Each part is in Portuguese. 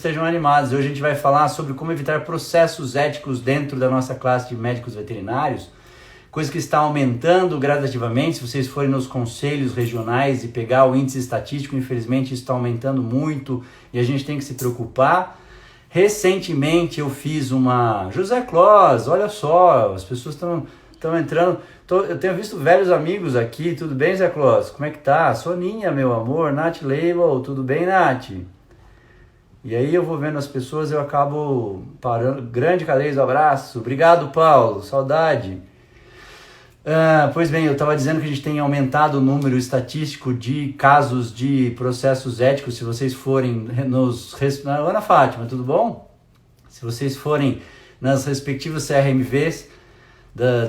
Estejam animados. Hoje a gente vai falar sobre como evitar processos éticos dentro da nossa classe de médicos veterinários, coisa que está aumentando gradativamente. Se vocês forem nos conselhos regionais e pegar o índice estatístico, infelizmente isso está aumentando muito e a gente tem que se preocupar. Recentemente eu fiz uma... José Clós, olha só, as pessoas estão entrando. Eu tenho visto velhos amigos aqui. Tudo bem, Zé Clós? Como é que tá? Soninha, meu amor. Nath Label, tudo bem, Nath? E aí eu vou vendo as pessoas, eu acabo parando. Grande Calês, abraço. Obrigado, Paulo. Saudade. Pois bem, eu estava dizendo que a gente tem aumentado o número estatístico de casos de processos éticos. Se vocês forem Ana Fátima, tudo bom? Se vocês forem nas respectivas CRMVs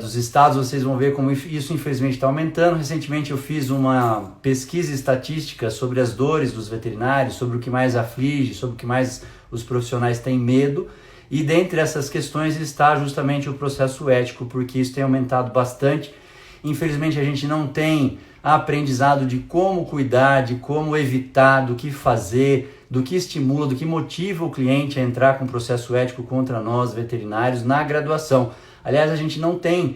dos estados, vocês vão ver como isso infelizmente está aumentando. Recentemente eu fiz uma pesquisa estatística sobre as dores dos veterinários, sobre o que mais aflige, sobre o que mais os profissionais têm medo. E dentre essas questões está justamente o processo ético, porque isso tem aumentado bastante. Infelizmente a gente não tem aprendizado de como cuidar, de como evitar, do que fazer, do que estimula, do que motiva o cliente a entrar com processo ético contra nós veterinários na graduação. Aliás, a gente não tem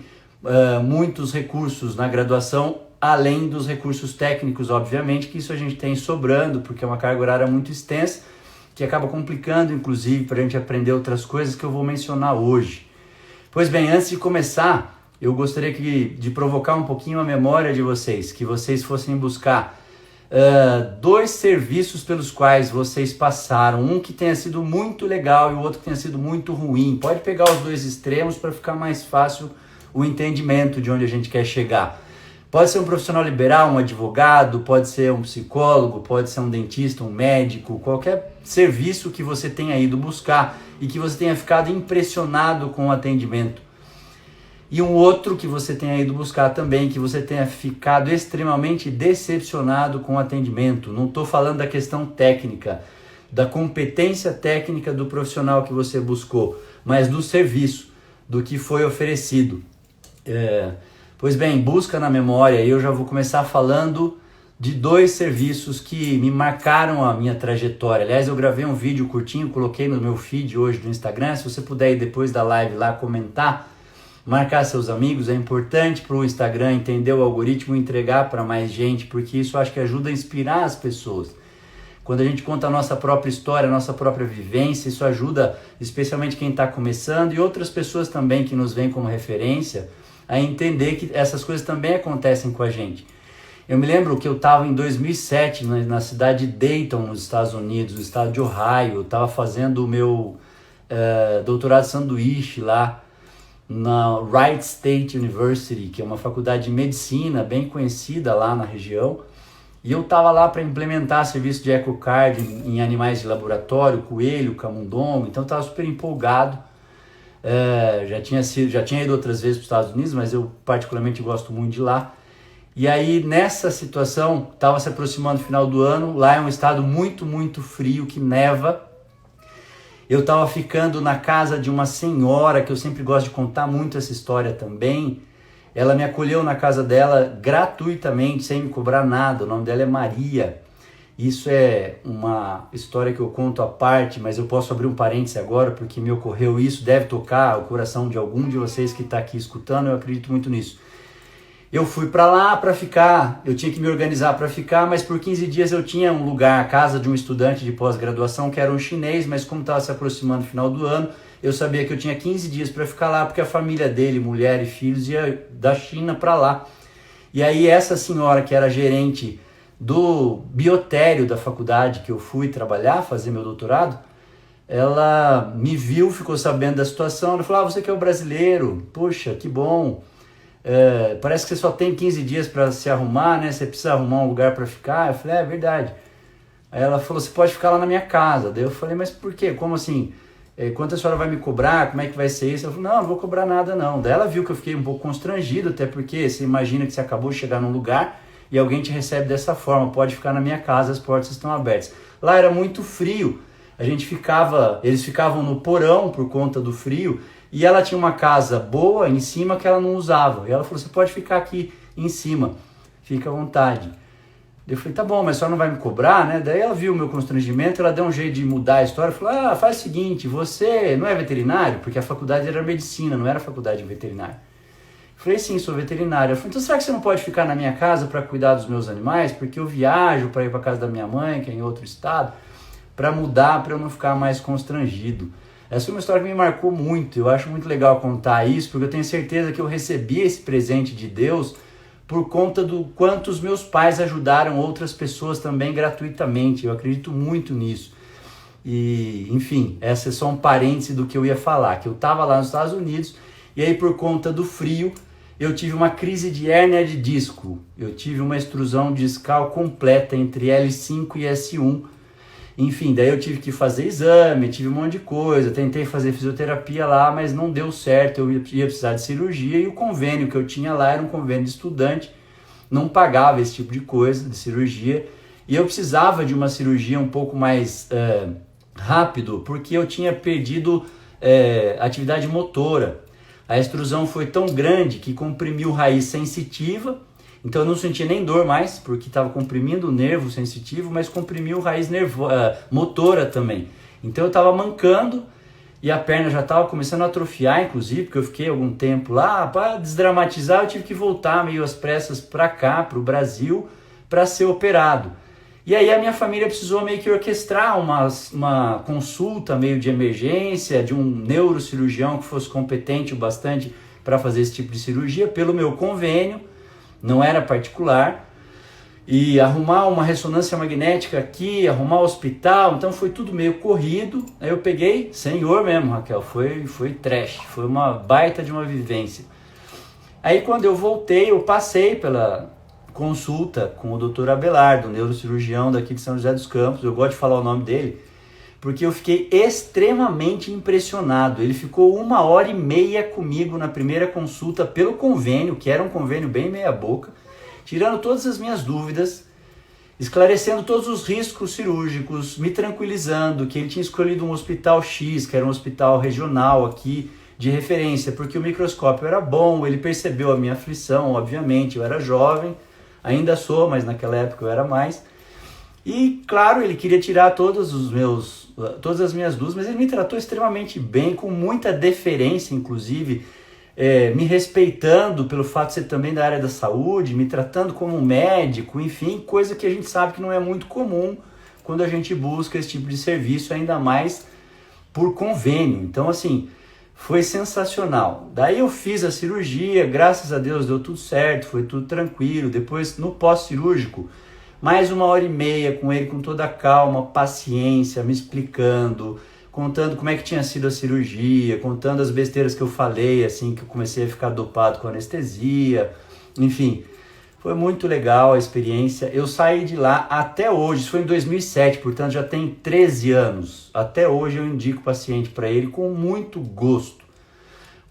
muitos recursos na graduação, além dos recursos técnicos, obviamente, que isso a gente tem sobrando, porque é uma carga horária muito extensa, que acaba complicando, inclusive, para a gente aprender outras coisas que eu vou mencionar hoje. Pois bem, antes de começar, eu gostaria de provocar um pouquinho a memória de vocês, que vocês fossem buscar dois serviços pelos quais vocês passaram, um que tenha sido muito legal e o outro que tenha sido muito ruim. Pode pegar os dois extremos para ficar mais fácil o entendimento de onde a gente quer chegar. Pode ser um profissional liberal, um advogado, pode ser um psicólogo, pode ser um dentista, um médico, qualquer serviço que você tenha ido buscar e que você tenha ficado impressionado com o atendimento. E um outro que você tenha ido buscar também, que você tenha ficado extremamente decepcionado com o atendimento. Não estou falando da questão técnica, da competência técnica do profissional que você buscou, mas do serviço, do que foi oferecido. Pois bem, busca na memória, e eu já vou começar falando de dois serviços que me marcaram a minha trajetória. Aliás, eu gravei um vídeo curtinho, coloquei no meu feed hoje do Instagram. Se você puder ir depois da live lá comentar, marcar seus amigos, é importante para o Instagram entender o algoritmo e entregar para mais gente, porque isso acho que ajuda a inspirar as pessoas. Quando a gente conta a nossa própria história, a nossa própria vivência, isso ajuda especialmente quem está começando e outras pessoas também que nos veem como referência a entender que essas coisas também acontecem com a gente. Eu me lembro que eu estava em 2007 na cidade de Dayton, nos Estados Unidos, no estado de Ohio. Eu estava fazendo o meu doutorado de sanduíche lá na Wright State University, que é uma faculdade de medicina bem conhecida lá na região. E eu estava lá para implementar serviço de EcoCard em animais de laboratório, coelho, camundongo. Então eu estava super empolgado. Já tinha ido outras vezes para os Estados Unidos, mas eu particularmente gosto muito de lá. E aí nessa situação, estava se aproximando o final do ano, lá é um estado muito, muito frio, que neva. Eu estava ficando na casa de uma senhora, que eu sempre gosto de contar muito essa história também. Ela me acolheu na casa dela gratuitamente, sem me cobrar nada. O nome dela é Maria. Isso é uma história que eu conto à parte, mas eu posso abrir um parêntese agora, porque me ocorreu isso, deve tocar o coração de algum de vocês que está aqui escutando, eu acredito muito nisso. Eu fui para lá para ficar, eu tinha que me organizar para ficar, mas por 15 dias eu tinha um lugar, a casa de um estudante de pós-graduação que era um chinês, mas como estava se aproximando do final do ano, eu sabia que eu tinha 15 dias para ficar lá, porque a família dele, mulher e filhos, ia da China para lá. E aí essa senhora que era gerente do biotério da faculdade que eu fui trabalhar, fazer meu doutorado, ela me viu, ficou sabendo da situação, ela falou: você que é o brasileiro, poxa, que bom. Parece que você só tem 15 dias para se arrumar, né? Você precisa arrumar um lugar para ficar. Eu falei: é verdade. Aí ela falou: você pode ficar lá na minha casa. Daí eu falei: mas por quê? Como assim? Quanto a senhora vai me cobrar? Como é que vai ser isso? Ela falou: não vou cobrar nada não. Daí ela viu que eu fiquei um pouco constrangido, até porque você imagina que você acabou de chegar num lugar e alguém te recebe dessa forma. Pode ficar na minha casa, as portas estão abertas. Lá era muito frio. Eles ficavam no porão por conta do frio. E ela tinha uma casa boa em cima que ela não usava. E ela falou: você pode ficar aqui em cima, fica à vontade. Eu falei, tá bom, mas só não vai me cobrar, né? Daí ela viu o meu constrangimento, ela deu um jeito de mudar a história, falou, faz o seguinte, você não é veterinário? Porque a faculdade era medicina, não era faculdade de veterinário. Eu falei, sim, sou veterinário. Ela falou, então será que você não pode ficar na minha casa para cuidar dos meus animais? Porque eu viajo para ir para casa da minha mãe, que é em outro estado, para mudar, para eu não ficar mais constrangido. Essa é uma história que me marcou muito, eu acho muito legal contar isso, porque eu tenho certeza que eu recebi esse presente de Deus por conta do quanto os meus pais ajudaram outras pessoas também gratuitamente, eu acredito muito nisso. E, enfim, essa é só um parêntese do que eu ia falar, que eu estava lá nos Estados Unidos, e aí por conta do frio, eu tive uma crise de hérnia de disco, eu tive uma extrusão discal completa entre L5 e S1, enfim, daí eu tive que fazer exame, tive um monte de coisa, tentei fazer fisioterapia lá, mas não deu certo, eu ia precisar de cirurgia e o convênio que eu tinha lá era um convênio de estudante, não pagava esse tipo de coisa, de cirurgia, e eu precisava de uma cirurgia um pouco mais rápido, porque eu tinha perdido atividade motora. A extrusão foi tão grande que comprimiu raiz sensitiva, então eu não sentia nem dor mais, porque estava comprimindo o nervo sensitivo, mas comprimiu raiz motora também. Então eu estava mancando e a perna já estava começando a atrofiar, inclusive, porque eu fiquei algum tempo lá. Para desdramatizar, eu tive que voltar meio às pressas para cá, para o Brasil, para ser operado. E aí a minha família precisou meio que orquestrar uma consulta meio de emergência, de um neurocirurgião que fosse competente o bastante para fazer esse tipo de cirurgia, pelo meu convênio. Não era particular, e arrumar uma ressonância magnética aqui, arrumar hospital, então foi tudo meio corrido. Aí eu peguei, senhor mesmo, Raquel, foi trash, foi uma baita de uma vivência. Aí quando eu voltei, eu passei pela consulta com o Dr. Abelardo, neurocirurgião daqui de São José dos Campos, eu gosto de falar o nome dele, porque eu fiquei extremamente impressionado. Ele ficou 1h30 comigo na primeira consulta pelo convênio, que era um convênio bem meia boca, tirando todas as minhas dúvidas, esclarecendo todos os riscos cirúrgicos, me tranquilizando que ele tinha escolhido um hospital X, que era um hospital regional aqui de referência, porque o microscópio era bom, ele percebeu a minha aflição, obviamente, eu era jovem, ainda sou, mas naquela época eu era mais. E, claro, ele queria tirar todas as minhas dúvidas, mas ele me tratou extremamente bem, com muita deferência, inclusive, me respeitando pelo fato de ser também da área da saúde, me tratando como um médico, enfim, coisa que a gente sabe que não é muito comum quando a gente busca esse tipo de serviço, ainda mais por convênio. Então, assim, foi sensacional. Daí eu fiz a cirurgia, graças a Deus deu tudo certo, foi tudo tranquilo. Depois, no pós-cirúrgico, mais 1h30 com ele, com toda a calma, paciência, me explicando, contando como é que tinha sido a cirurgia, contando as besteiras que eu falei, assim, que eu comecei a ficar dopado com anestesia, enfim, foi muito legal a experiência. Eu saí de lá até hoje, isso foi em 2007, portanto já tem 13 anos, até hoje eu indico o paciente para ele com muito gosto,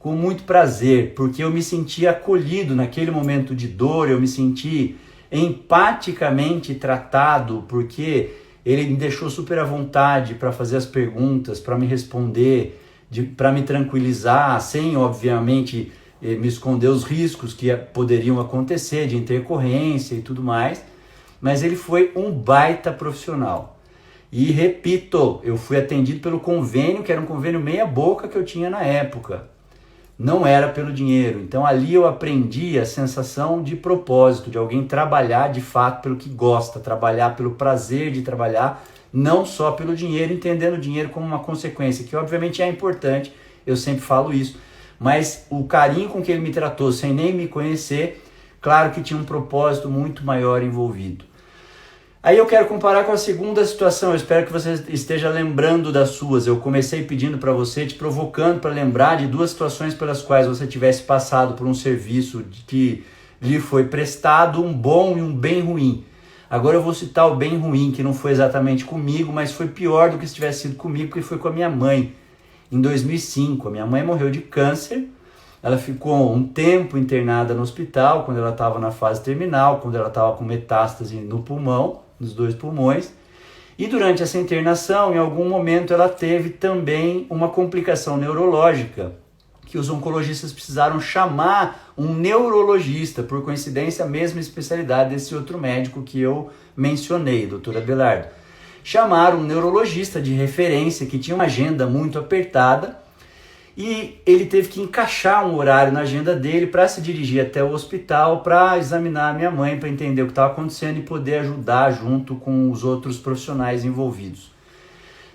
com muito prazer, porque eu me senti acolhido naquele momento de dor, eu me senti empaticamente tratado, porque ele me deixou super à vontade para fazer as perguntas, para me responder, para me tranquilizar, sem, obviamente, me esconder os riscos que poderiam acontecer de intercorrência e tudo mais, mas ele foi um baita profissional. E repito, eu fui atendido pelo convênio, que era um convênio meia boca que eu tinha na época. Não era pelo dinheiro. Então ali eu aprendi a sensação de propósito, de alguém trabalhar de fato pelo que gosta, trabalhar pelo prazer de trabalhar, não só pelo dinheiro, entendendo o dinheiro como uma consequência, que obviamente é importante, eu sempre falo isso, mas o carinho com que ele me tratou, sem nem me conhecer, claro que tinha um propósito muito maior envolvido. Aí eu quero comparar com a segunda situação, eu espero que você esteja lembrando das suas. Eu comecei pedindo para você, te provocando para lembrar de duas situações pelas quais você tivesse passado por um serviço que lhe foi prestado, um bom e um bem ruim. Agora eu vou citar o bem ruim, que não foi exatamente comigo, mas foi pior do que se tivesse sido comigo, porque foi com a minha mãe. Em 2005, a minha mãe morreu de câncer, ela ficou um tempo internada no hospital, quando ela estava na fase terminal, quando ela estava com metástase no pulmão, nos 2 pulmões, e durante essa internação, em algum momento, ela teve também uma complicação neurológica, que os oncologistas precisaram chamar um neurologista, por coincidência, a mesma especialidade desse outro médico que eu mencionei, doutor Abelardo. Chamaram um neurologista de referência que tinha uma agenda muito apertada e ele teve que encaixar um horário na agenda dele para se dirigir até o hospital para examinar a minha mãe, para entender o que estava acontecendo e poder ajudar junto com os outros profissionais envolvidos.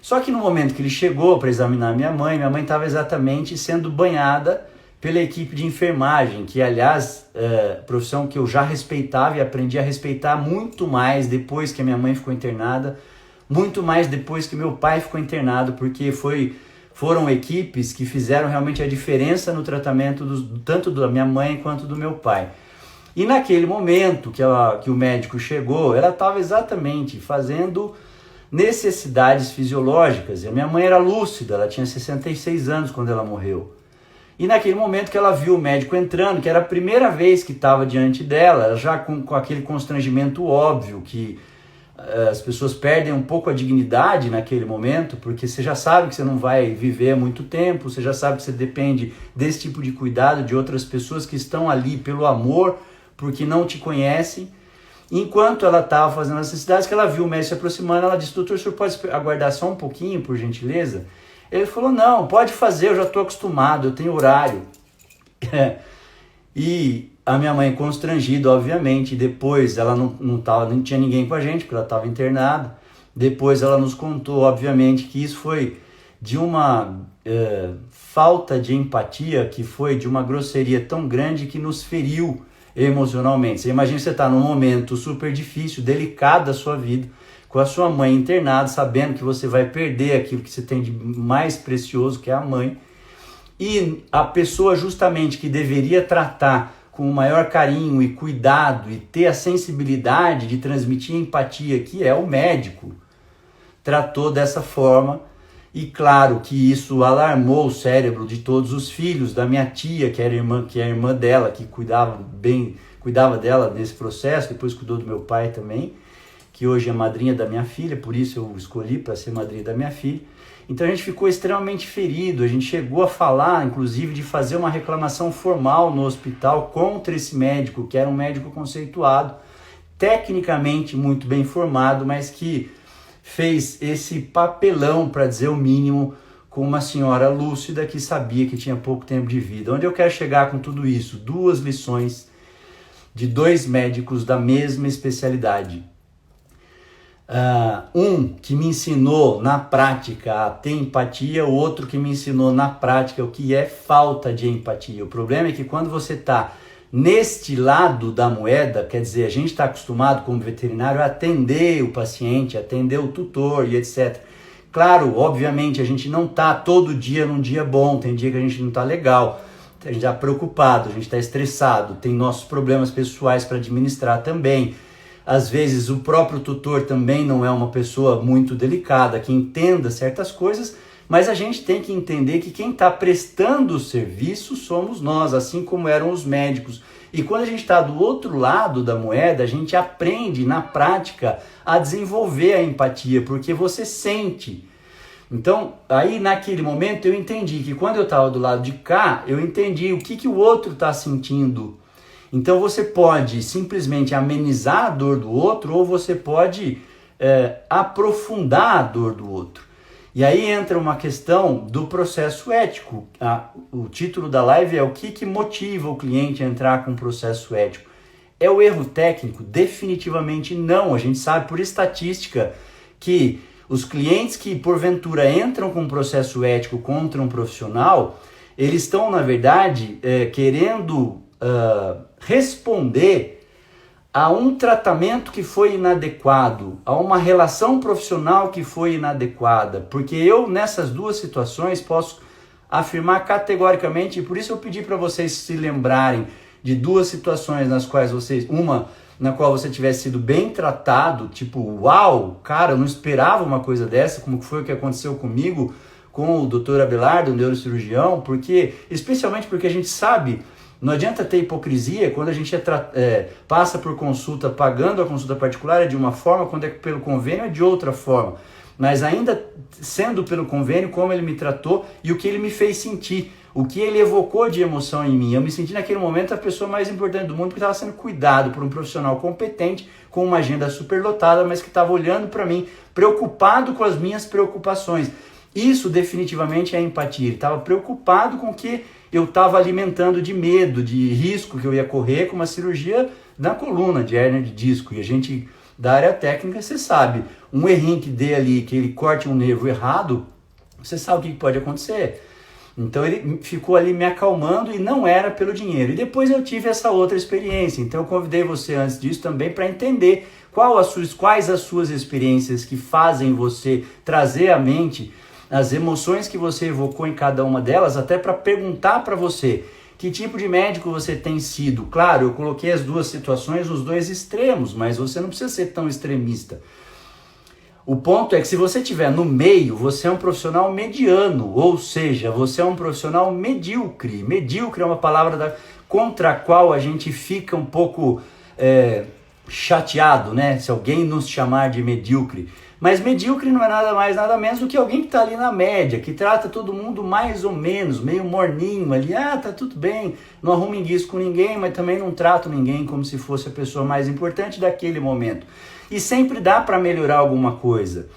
Só que no momento que ele chegou para examinar a minha mãe estava exatamente sendo banhada pela equipe de enfermagem, que aliás, profissão que eu já respeitava e aprendi a respeitar muito mais depois que a minha mãe ficou internada, muito mais depois que meu pai ficou internado, porque foram equipes que fizeram realmente a diferença no tratamento tanto da minha mãe quanto do meu pai. E naquele momento que o médico chegou, ela estava exatamente fazendo necessidades fisiológicas. E a minha mãe era lúcida, ela tinha 66 anos quando ela morreu. E naquele momento que ela viu o médico entrando, que era a primeira vez que estava diante dela, já com aquele constrangimento óbvio que as pessoas perdem um pouco a dignidade naquele momento, porque você já sabe que você não vai viver muito tempo, você já sabe que você depende desse tipo de cuidado de outras pessoas que estão ali pelo amor, porque não te conhecem. Enquanto ela estava fazendo as necessidades, que ela viu o médico se aproximando, ela disse: doutor, o senhor pode aguardar só um pouquinho, por gentileza? Ele falou: não, pode fazer, eu já estou acostumado, eu tenho horário. E a minha mãe constrangida, obviamente, depois ela não tinha ninguém com a gente, porque ela estava internada. Depois ela nos contou, obviamente, que isso foi de uma falta de empatia, que foi de uma grosseria tão grande que nos feriu emocionalmente. Você imagina que você está num momento super difícil, delicado da sua vida, com a sua mãe internada, sabendo que você vai perder aquilo que você tem de mais precioso, que é a mãe, e a pessoa justamente que deveria tratar com o maior carinho e cuidado e ter a sensibilidade de transmitir empatia, que é o médico, tratou dessa forma. E claro que isso alarmou o cérebro de todos os filhos da minha tia, que é a irmã dela, que cuidava dela nesse processo, depois cuidou do meu pai também, que hoje é madrinha da minha filha, por isso eu escolhi para ser madrinha da minha filha. Então a gente ficou extremamente ferido, a gente chegou a falar, inclusive, de fazer uma reclamação formal no hospital contra esse médico, que era um médico conceituado, tecnicamente muito bem formado, mas que fez esse papelão, para dizer o mínimo, com uma senhora lúcida que sabia que tinha pouco tempo de vida. Onde eu quero chegar com tudo isso? 2 lições de 2 médicos da mesma especialidade. Um que me ensinou na prática a ter empatia, o outro que me ensinou na prática o que é falta de empatia. O problema é que quando você está neste lado da moeda, quer dizer, a gente está acostumado como veterinário a atender o paciente, atender o tutor e etc. Claro, obviamente, a gente não está todo dia num dia bom, tem dia que a gente não está legal, a gente está preocupado, a gente está estressado, tem nossos problemas pessoais para administrar também. Às vezes o próprio tutor também não é uma pessoa muito delicada, que entenda certas coisas, mas a gente tem que entender que quem está prestando o serviço somos nós, assim como eram os médicos. E quando a gente está do outro lado da moeda, a gente aprende na prática a desenvolver a empatia, porque você sente. Então, aí naquele momento eu entendi que quando eu estava do lado de cá, eu entendi o que o outro está sentindo. Então você pode simplesmente amenizar a dor do outro, ou você pode aprofundar a dor do outro. E aí entra uma questão do processo ético. O título da live é: o que motiva o cliente a entrar com um processo ético? É o erro técnico? Definitivamente não. A gente sabe por estatística que os clientes que porventura entram com um processo ético contra um profissional, eles estão, na verdade, querendo responder a um tratamento que foi inadequado, a uma relação profissional que foi inadequada, porque eu nessas 2 situações posso afirmar categoricamente, e por isso eu pedi para vocês se lembrarem de 2 situações nas quais uma na qual você tivesse sido bem tratado, tipo, uau, cara, eu não esperava uma coisa dessa, como foi o que aconteceu comigo com o Dr. Abelardo, o neurocirurgião, especialmente porque a gente sabe. Não adianta ter hipocrisia quando a gente passa por consulta, pagando a consulta particular é de uma forma, quando é pelo convênio é de outra forma. Mas ainda sendo pelo convênio, como ele me tratou e o que ele me fez sentir. o que ele evocou de emoção em mim. Eu me senti naquele momento a pessoa mais importante do mundo, porque estava sendo cuidado por um profissional competente, com uma agenda superlotada, mas que estava olhando para mim, preocupado com as minhas preocupações. Isso definitivamente é empatia. Ele estava preocupado com o que eu estava alimentando de medo, de risco que eu ia correr com uma cirurgia na coluna, de hérnia de disco. E a gente, da área técnica, você sabe, um errinho que dê ali, que ele corte um nervo errado, você sabe o que pode acontecer. Então ele ficou ali me acalmando e não era pelo dinheiro. E depois eu tive essa outra experiência. Então eu convidei você antes disso também para entender quais as suas experiências que fazem você trazer à mente as emoções que você evocou em cada uma delas, até para perguntar para você que tipo de médico você tem sido. Claro, eu coloquei as duas situações, os dois extremos, mas você não precisa ser tão extremista. O ponto é que se você estiver no meio, você é um profissional mediano, ou seja, você é um profissional medíocre. Medíocre é uma palavra contra a qual a gente fica um pouco chateado, né? Se alguém nos chamar de medíocre. Mas medíocre não é nada mais, nada menos do que alguém que está ali na média, que trata todo mundo mais ou menos, meio morninho ali, tá tudo bem, não arrumo enguiço com ninguém, mas também não trato ninguém como se fosse a pessoa mais importante daquele momento. E sempre dá para melhorar alguma coisa.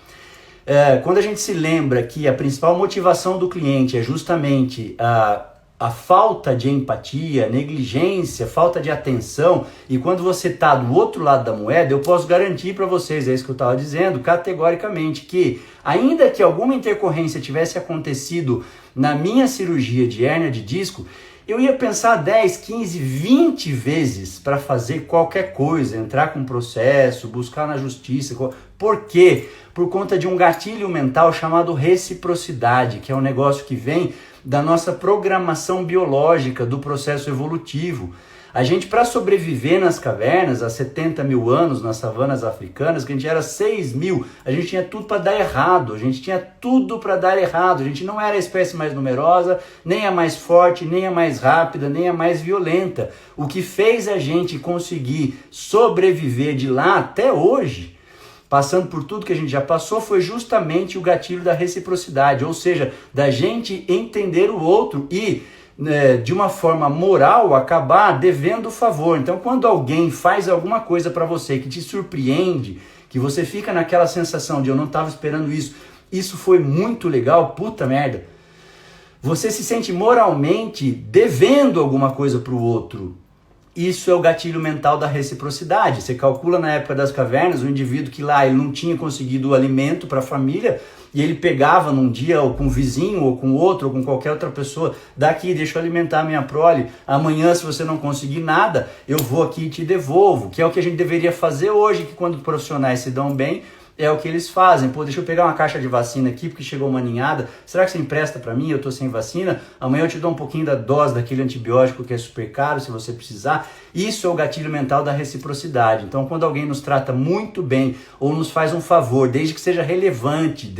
Quando a gente se lembra que a principal motivação do cliente é justamente a falta de empatia, negligência, falta de atenção, e quando você está do outro lado da moeda, eu posso garantir para vocês, é isso que eu estava dizendo, categoricamente, que ainda que alguma intercorrência tivesse acontecido na minha cirurgia de hérnia de disco, eu ia pensar 10, 15, 20 vezes para fazer qualquer coisa, entrar com processo, buscar na justiça. Por quê? Por conta de um gatilho mental chamado reciprocidade, que é um negócio que vem da nossa programação biológica, do processo evolutivo. A gente, para sobreviver nas cavernas, há 70 mil anos, nas savanas africanas, que a gente era 6 mil, a gente tinha tudo para dar errado, a gente não era a espécie mais numerosa, nem a mais forte, nem a mais rápida, nem a mais violenta. O que fez a gente conseguir sobreviver de lá até hoje, passando por tudo que a gente já passou, foi justamente o gatilho da reciprocidade, ou seja, da gente entender o outro e, de uma forma moral, acabar devendo o favor. Então, quando alguém faz alguma coisa para você que te surpreende, que você fica naquela sensação de eu não estava esperando isso foi muito legal, puta merda, você se sente moralmente devendo alguma coisa para o outro. Isso é o gatilho mental da reciprocidade. Você calcula na época das cavernas, o indivíduo que lá ele não tinha conseguido o alimento para a família, e ele pegava num dia ou com um vizinho, ou com outro, ou com qualquer outra pessoa, daqui, deixa eu alimentar a minha prole, amanhã se você não conseguir nada, eu vou aqui e te devolvo, que é o que a gente deveria fazer hoje, que quando os profissionais se dão bem, é o que eles fazem. Pô, deixa eu pegar uma caixa de vacina aqui, porque chegou uma ninhada. Será que você empresta para mim? Eu tô sem vacina. Amanhã eu te dou um pouquinho da dose daquele antibiótico que é super caro, se você precisar. Isso é o gatilho mental da reciprocidade. Então, quando alguém nos trata muito bem ou nos faz um favor, desde que seja relevante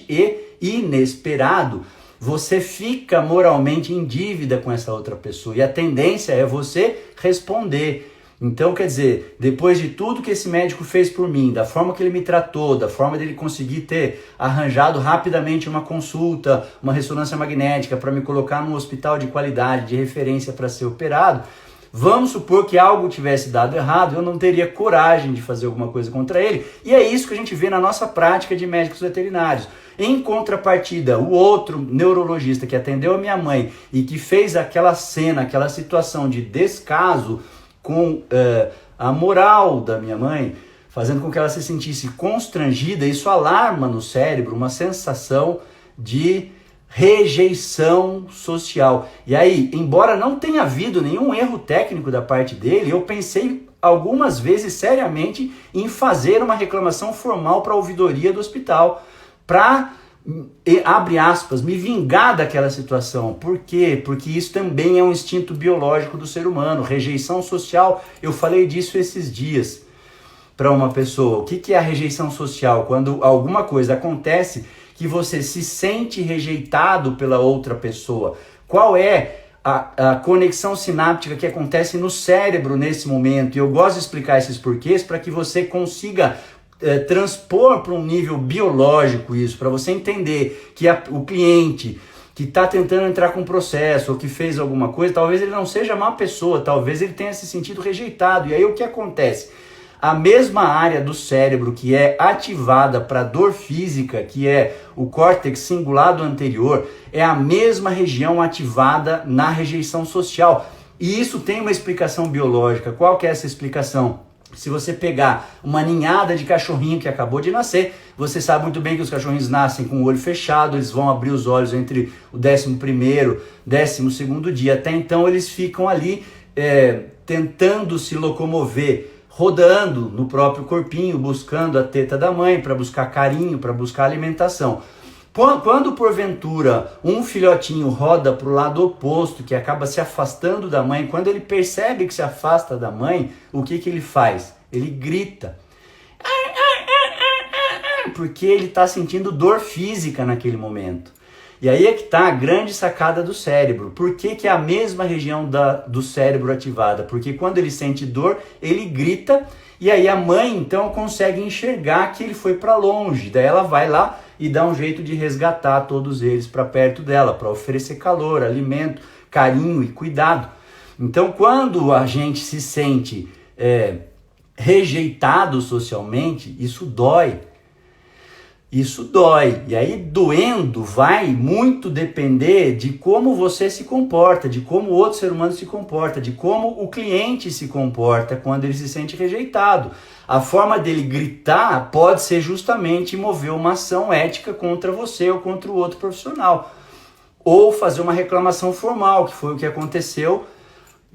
e inesperado, você fica moralmente em dívida com essa outra pessoa. E a tendência é você responder. Então, quer dizer, depois de tudo que esse médico fez por mim, da forma que ele me tratou, da forma dele conseguir ter arranjado rapidamente uma consulta, uma ressonância magnética para me colocar num hospital de qualidade, de referência para ser operado, vamos supor que algo tivesse dado errado, eu não teria coragem de fazer alguma coisa contra ele. E é isso que a gente vê na nossa prática de médicos veterinários. Em contrapartida, o outro neurologista que atendeu a minha mãe e que fez aquela cena, aquela situação de descaso com a moral da minha mãe, fazendo com que ela se sentisse constrangida, isso alarma no cérebro uma sensação de rejeição social. E aí, embora não tenha havido nenhum erro técnico da parte dele, eu pensei algumas vezes seriamente em fazer uma reclamação formal para a ouvidoria do hospital, para, abre aspas, me vingar daquela situação. Por quê? Porque isso também é um instinto biológico do ser humano. Rejeição social, eu falei disso esses dias para uma pessoa. O que é a rejeição social? Quando alguma coisa acontece que você se sente rejeitado pela outra pessoa. Qual é a conexão sináptica que acontece no cérebro nesse momento? E eu gosto de explicar esses porquês para que você consiga transpor para um nível biológico isso, para você entender que o cliente que está tentando entrar com um processo ou que fez alguma coisa, talvez ele não seja má pessoa, talvez ele tenha se sentido rejeitado. E aí o que acontece? A mesma área do cérebro que é ativada para dor física, que é o córtex cingulado anterior, é a mesma região ativada na rejeição social. E isso tem uma explicação biológica. Qual que é essa explicação? Se você pegar uma ninhada de cachorrinho que acabou de nascer, você sabe muito bem que os cachorrinhos nascem com o olho fechado, eles vão abrir os olhos entre o 11º, 12º dia. Até então eles ficam ali tentando se locomover, rodando no próprio corpinho, buscando a teta da mãe, para buscar carinho, para buscar alimentação. Quando porventura um filhotinho roda para o lado oposto, que acaba se afastando da mãe, quando ele percebe que se afasta da mãe, o que ele faz? Ele grita. Porque ele está sentindo dor física naquele momento. E aí é que está a grande sacada do cérebro. Por que é a mesma região do cérebro ativada? Porque quando ele sente dor, ele grita, e aí a mãe então consegue enxergar que ele foi para longe. Daí ela vai lá e dá um jeito de resgatar todos eles para perto dela, para oferecer calor, alimento, carinho e cuidado. Então quando a gente se sente rejeitado socialmente, isso dói. Isso dói, e aí doendo vai muito depender de como você se comporta, de como o outro ser humano se comporta, de como o cliente se comporta quando ele se sente rejeitado. A forma dele gritar pode ser justamente mover uma ação ética contra você ou contra o outro profissional. Ou fazer uma reclamação formal, que foi o que aconteceu,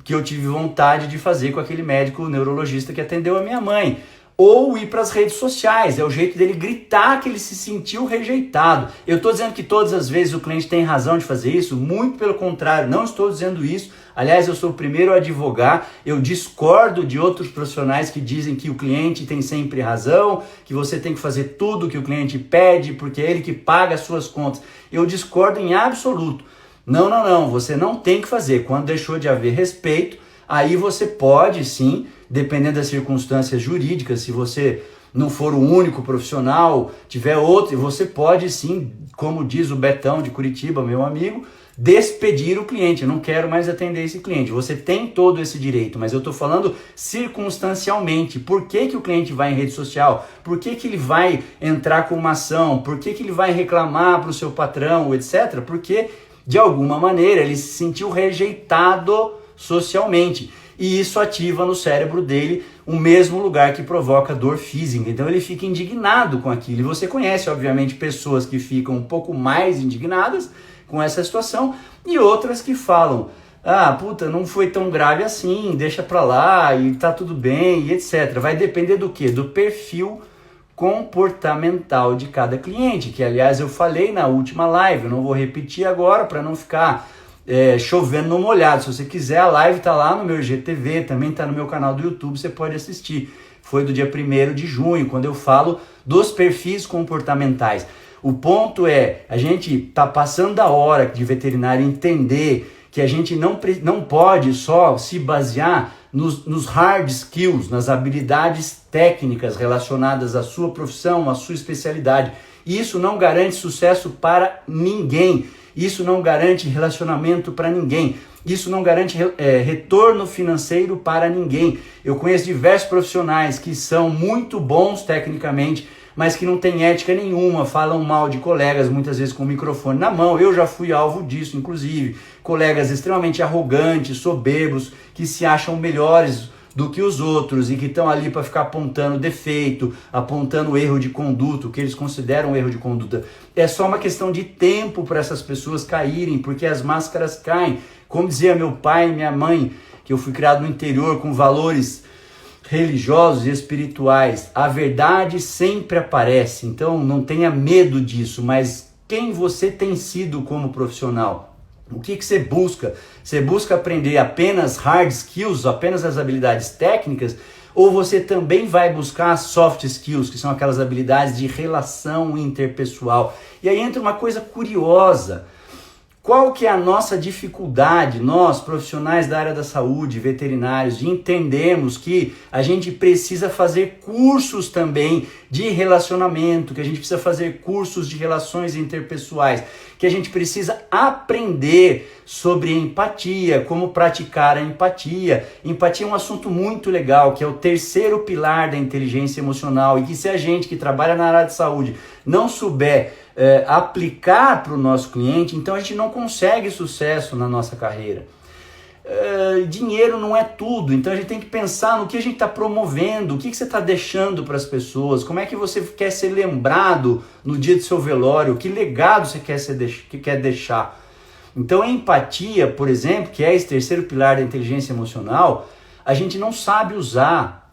que eu tive vontade de fazer com aquele médico neurologista que atendeu a minha mãe. Ou ir para as redes sociais, é o jeito dele gritar que ele se sentiu rejeitado. Eu estou dizendo que todas as vezes o cliente tem razão de fazer isso? Muito pelo contrário, não estou dizendo isso. Aliás, eu sou o primeiro a advogar, eu discordo de outros profissionais que dizem que o cliente tem sempre razão, que você tem que fazer tudo o que o cliente pede, porque é ele que paga as suas contas. Eu discordo em absoluto. Não, você não tem que fazer. Quando deixou de haver respeito, aí você pode sim, dependendo das circunstâncias jurídicas, se você não for o único profissional, tiver outro, você pode sim, como diz o Betão de Curitiba, meu amigo, despedir o cliente. Eu não quero mais atender esse cliente. Você tem todo esse direito, mas eu estou falando circunstancialmente. Por que o cliente vai em rede social? Por que ele vai entrar com uma ação? Por que ele vai reclamar para o seu patrão, etc? Porque, de alguma maneira, ele se sentiu rejeitado socialmente. E isso ativa no cérebro dele o mesmo lugar que provoca dor física. Então ele fica indignado com aquilo. E você conhece, obviamente, pessoas que ficam um pouco mais indignadas com essa situação e outras que falam: não foi tão grave assim, deixa pra lá e tá tudo bem e etc. Vai depender do quê? Do perfil comportamental de cada cliente, que aliás eu falei na última live, eu não vou repetir agora para não ficar chovendo no molhado. Se você quiser, a live tá lá no meu IGTV, também tá no meu canal do YouTube, você pode assistir. Foi do dia 1º de junho, quando eu falo dos perfis comportamentais. O ponto é, a gente tá passando da hora de veterinário entender que a gente não pode só se basear nos hard skills, nas habilidades técnicas relacionadas à sua profissão, à sua especialidade. Isso não garante sucesso para ninguém. Isso não garante relacionamento para ninguém. Isso não garante retorno financeiro para ninguém. Eu conheço diversos profissionais que são muito bons tecnicamente, mas que não têm ética nenhuma, falam mal de colegas, muitas vezes com o microfone na mão. Eu já fui alvo disso, inclusive. Colegas extremamente arrogantes, soberbos, que se acham melhores do que os outros e que estão ali para ficar apontando defeito, apontando erro de conduta, o que eles consideram erro de conduta. É só uma questão de tempo para essas pessoas caírem, porque as máscaras caem. Como dizia meu pai e minha mãe, que eu fui criado no interior com valores religiosos e espirituais, a verdade sempre aparece, então não tenha medo disso, mas quem você tem sido como profissional? O que você busca? Você busca aprender apenas hard skills, apenas as habilidades técnicas, ou você também vai buscar soft skills, que são aquelas habilidades de relação interpessoal? E aí entra uma coisa curiosa. Qual que é a nossa dificuldade, nós, profissionais da área da saúde, veterinários, de entendermos que a gente precisa fazer cursos também de relacionamento, que a gente precisa fazer cursos de relações interpessoais, que a gente precisa aprender sobre empatia, como praticar a empatia. Empatia é um assunto muito legal, que é o terceiro pilar da inteligência emocional, e que se a gente que trabalha na área de saúde não souber aplicar para o nosso cliente, então a gente não consegue sucesso na nossa carreira. Dinheiro não é tudo, então a gente tem que pensar no que a gente está promovendo, o que você está deixando para as pessoas, como é que você quer ser lembrado no dia do seu velório, que legado você quer deixar. Então a empatia, por exemplo, que é esse terceiro pilar da inteligência emocional, a gente não sabe usar.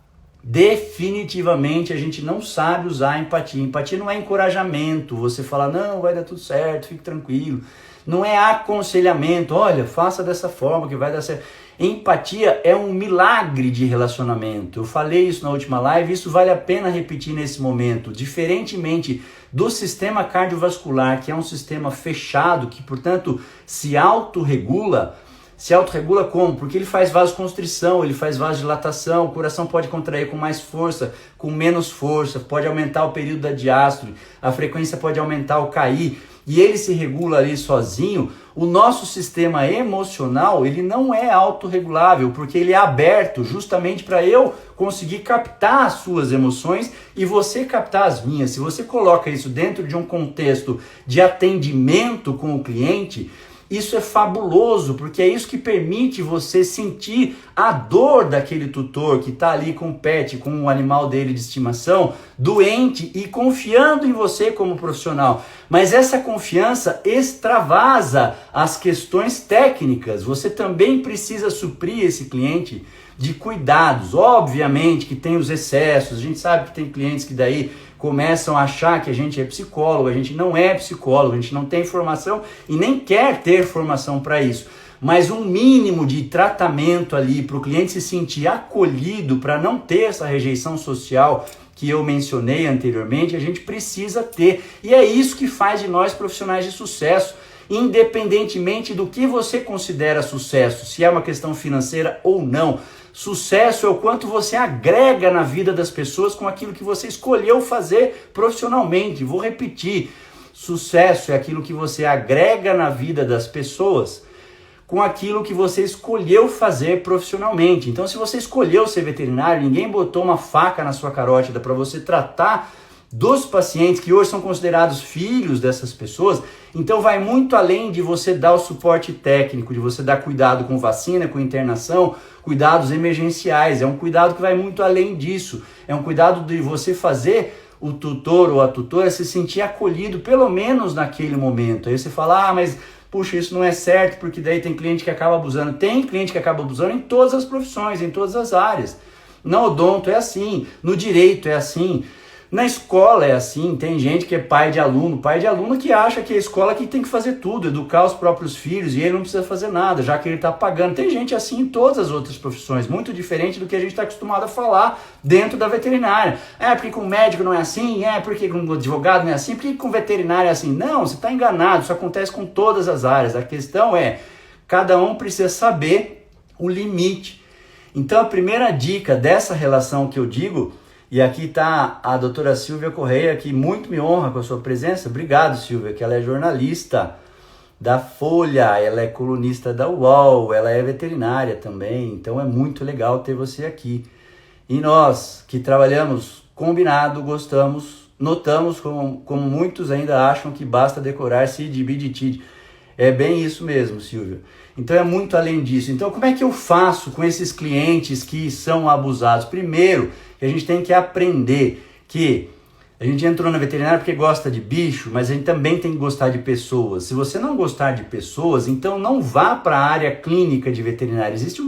Definitivamente a gente não sabe usar a empatia. Empatia não é encorajamento, você fala, não, vai dar tudo certo, fique tranquilo. Não é aconselhamento, olha, faça dessa forma que vai dar certo. Empatia é um milagre de relacionamento. Eu falei isso na última live, isso vale a pena repetir nesse momento. Diferentemente do sistema cardiovascular, que é um sistema fechado, que portanto se autorregula. Se autorregula como? Porque ele faz vasoconstrição, ele faz vasodilatação, o coração pode contrair com mais força, com menos força, pode aumentar o período da diástole, a frequência pode aumentar ou cair, e ele se regula ali sozinho. O nosso sistema emocional, ele não é autorregulável, porque ele é aberto justamente para eu conseguir captar as suas emoções e você captar as minhas. Se você coloca isso dentro de um contexto de atendimento com o cliente, isso é fabuloso, porque é isso que permite você sentir a dor daquele tutor que está ali com o pet, com o animal dele de estimação, doente e confiando em você como profissional. Mas essa confiança extravasa as questões técnicas. Você também precisa suprir esse cliente de cuidados. Obviamente que tem os excessos, a gente sabe que tem clientes que daí começam a achar que a gente é psicólogo, a gente não é psicólogo, a gente não tem formação e nem quer ter formação para isso. Mas um mínimo de tratamento ali para o cliente se sentir acolhido, para não ter essa rejeição social que eu mencionei anteriormente, a gente precisa ter. E é isso que faz de nós profissionais de sucesso, independentemente do que você considera sucesso, se é uma questão financeira ou não. Sucesso é o quanto você agrega na vida das pessoas com aquilo que você escolheu fazer profissionalmente. Vou repetir, sucesso é aquilo que você agrega na vida das pessoas com aquilo que você escolheu fazer profissionalmente. Então, se você escolheu ser veterinário, ninguém botou uma faca na sua carótida para você tratar dos pacientes que hoje são considerados filhos dessas pessoas, então vai muito além de você dar o suporte técnico, de você dar cuidado com vacina, com internação, cuidados emergenciais. É um cuidado que vai muito além disso. É um cuidado de você fazer o tutor ou a tutora se sentir acolhido, pelo menos naquele momento. Aí você fala, mas puxa, isso não é certo, porque daí tem cliente que acaba abusando. Tem cliente que acaba abusando em todas as profissões, em todas as áreas. Na odonto é assim, no direito é assim, na escola é assim. Tem gente que é pai de aluno que acha que a escola que tem que fazer tudo, educar os próprios filhos, e ele não precisa fazer nada, já que ele está pagando. Tem gente assim em todas as outras profissões, muito diferente do que a gente está acostumado a falar dentro da veterinária. Porque com médico não é assim, porque com advogado não é assim, porque com veterinário é assim. Não, você está enganado, isso acontece com todas as áreas. A questão é, cada um precisa saber o limite. Então a primeira dica dessa relação que eu digo, e aqui está a doutora Silvia Correia, que muito me honra com a sua presença. Obrigado, Silvia, que ela é jornalista da Folha, ela é colunista da UOL, ela é veterinária também, então é muito legal ter você aqui. E nós que trabalhamos combinado, gostamos, notamos como muitos ainda acham que basta decorar CID, BID, TID. É bem isso mesmo, Silvia. Então é muito além disso. Então como é que eu faço com esses clientes que são abusados? Primeiro, a gente tem que aprender que a gente entrou na veterinária porque gosta de bicho, mas a gente também tem que gostar de pessoas. Se você não gostar de pessoas, então não vá para a área clínica de veterinária. Existem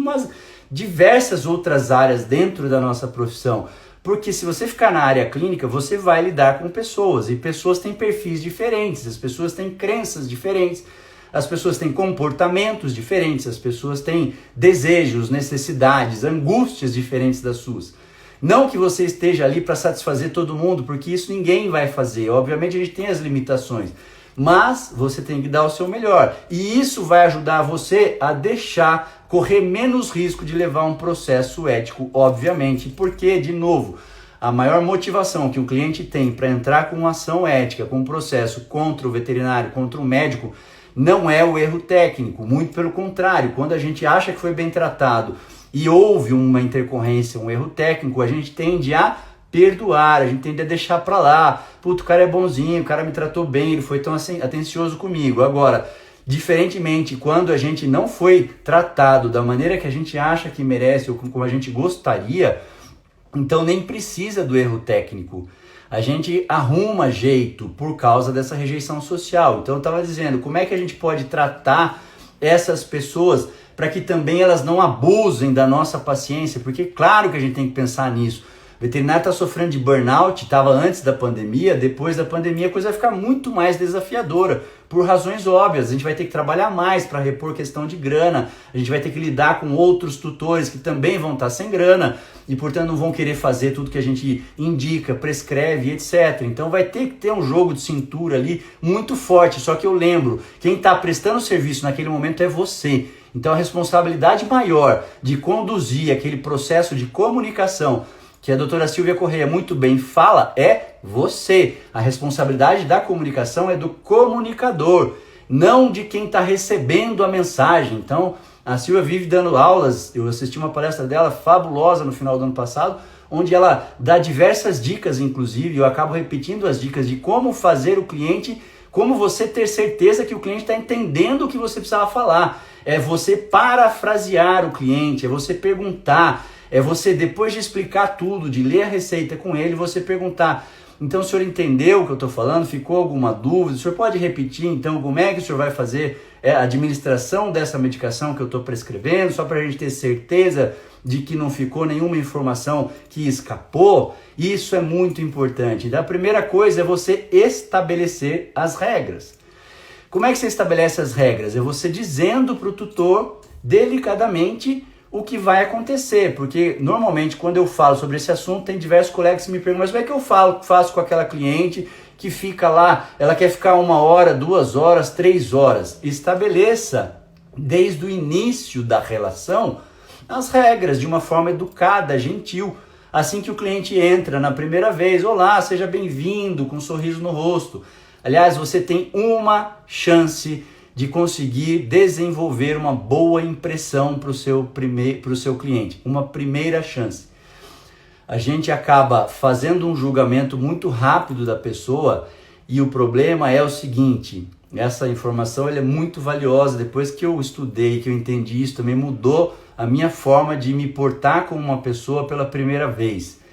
diversas outras áreas dentro da nossa profissão. Porque se você ficar na área clínica, você vai lidar com pessoas. E pessoas têm perfis diferentes, as pessoas têm crenças diferentes, as pessoas têm comportamentos diferentes, as pessoas têm desejos, necessidades, angústias diferentes das suas. Não que você esteja ali para satisfazer todo mundo, porque isso ninguém vai fazer. Obviamente a gente tem as limitações. mas você tem que dar o seu melhor. E isso vai ajudar você a deixar correr menos risco de levar um processo ético, obviamente, porque, de novo, a maior motivação que o cliente tem para entrar com uma ação ética, com um processo contra o veterinário, contra o médico, não é o erro técnico, muito pelo contrário. Quando a gente acha que foi bem tratado e houve uma intercorrência, um erro técnico, a gente tende a perdoar, a gente tende a deixar pra lá. Puto, o cara é bonzinho, o cara me tratou bem, ele foi tão atencioso comigo. Agora, diferentemente, quando a gente não foi tratado da maneira que a gente acha que merece ou como a gente gostaria, então nem precisa do erro técnico. A gente arruma jeito por causa dessa rejeição social. Então eu estava dizendo, como é que a gente pode tratar essas pessoas para que também elas não abusem da nossa paciência? Porque claro que a gente tem que pensar nisso. O veterinário está sofrendo de burnout, estava antes da pandemia, depois da pandemia a coisa vai ficar muito mais desafiadora, por razões óbvias. A gente vai ter que trabalhar mais para repor questão de grana, a gente vai ter que lidar com outros tutores que também vão estar sem grana e, portanto, não vão querer fazer tudo que a gente indica, prescreve, etc. Então vai ter que ter um jogo de cintura ali muito forte. Só que eu lembro, quem está prestando serviço naquele momento é você. Então a responsabilidade maior de conduzir aquele processo de comunicação que a doutora Silvia Correia muito bem fala é você. A responsabilidade da comunicação é do comunicador, não de quem está recebendo a mensagem. Então, a Silvia vive dando aulas, eu assisti uma palestra dela fabulosa no final do ano passado, onde ela dá diversas dicas, inclusive, eu acabo repetindo as dicas de como fazer o cliente, como você ter certeza que o cliente está entendendo o que você precisava falar. É você parafrasear o cliente, é você perguntar, é você, depois de explicar tudo, de ler a receita com ele, você perguntar, então o senhor entendeu o que eu estou falando? Ficou alguma dúvida? O senhor pode repetir, então, como é que o senhor vai fazer a administração dessa medicação que eu estou prescrevendo, só para a gente ter certeza de que não ficou nenhuma informação que escapou? Isso é muito importante. Então, a primeira coisa é você estabelecer as regras. Como é que você estabelece as regras? É você dizendo para o tutor, delicadamente, o que vai acontecer, porque normalmente quando eu falo sobre esse assunto, tem diversos colegas que me perguntam, mas como é que eu faço com aquela cliente que fica lá, ela quer ficar 1 hora, 2 horas, 3 horas? Estabeleça, desde o início da relação, as regras de uma forma educada, gentil. Assim que o cliente entra na primeira vez, olá, seja bem-vindo, com um sorriso no rosto. Aliás, você tem uma chance de conseguir desenvolver uma boa impressão para o seu cliente, uma primeira chance. A gente acaba fazendo um julgamento muito rápido da pessoa e o problema é o seguinte, essa informação ela é muito valiosa, depois que eu estudei, que eu entendi isso, também mudou a minha forma de me portar como uma pessoa pela primeira vez.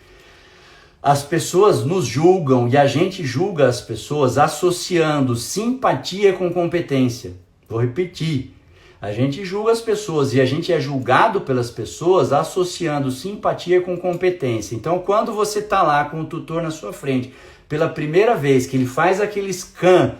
As pessoas nos julgam e a gente julga as pessoas associando simpatia com competência. Vou repetir. A gente julga as pessoas e a gente é julgado pelas pessoas associando simpatia com competência. Então, quando você está lá com o tutor na sua frente, pela primeira vez que ele faz aquele scan,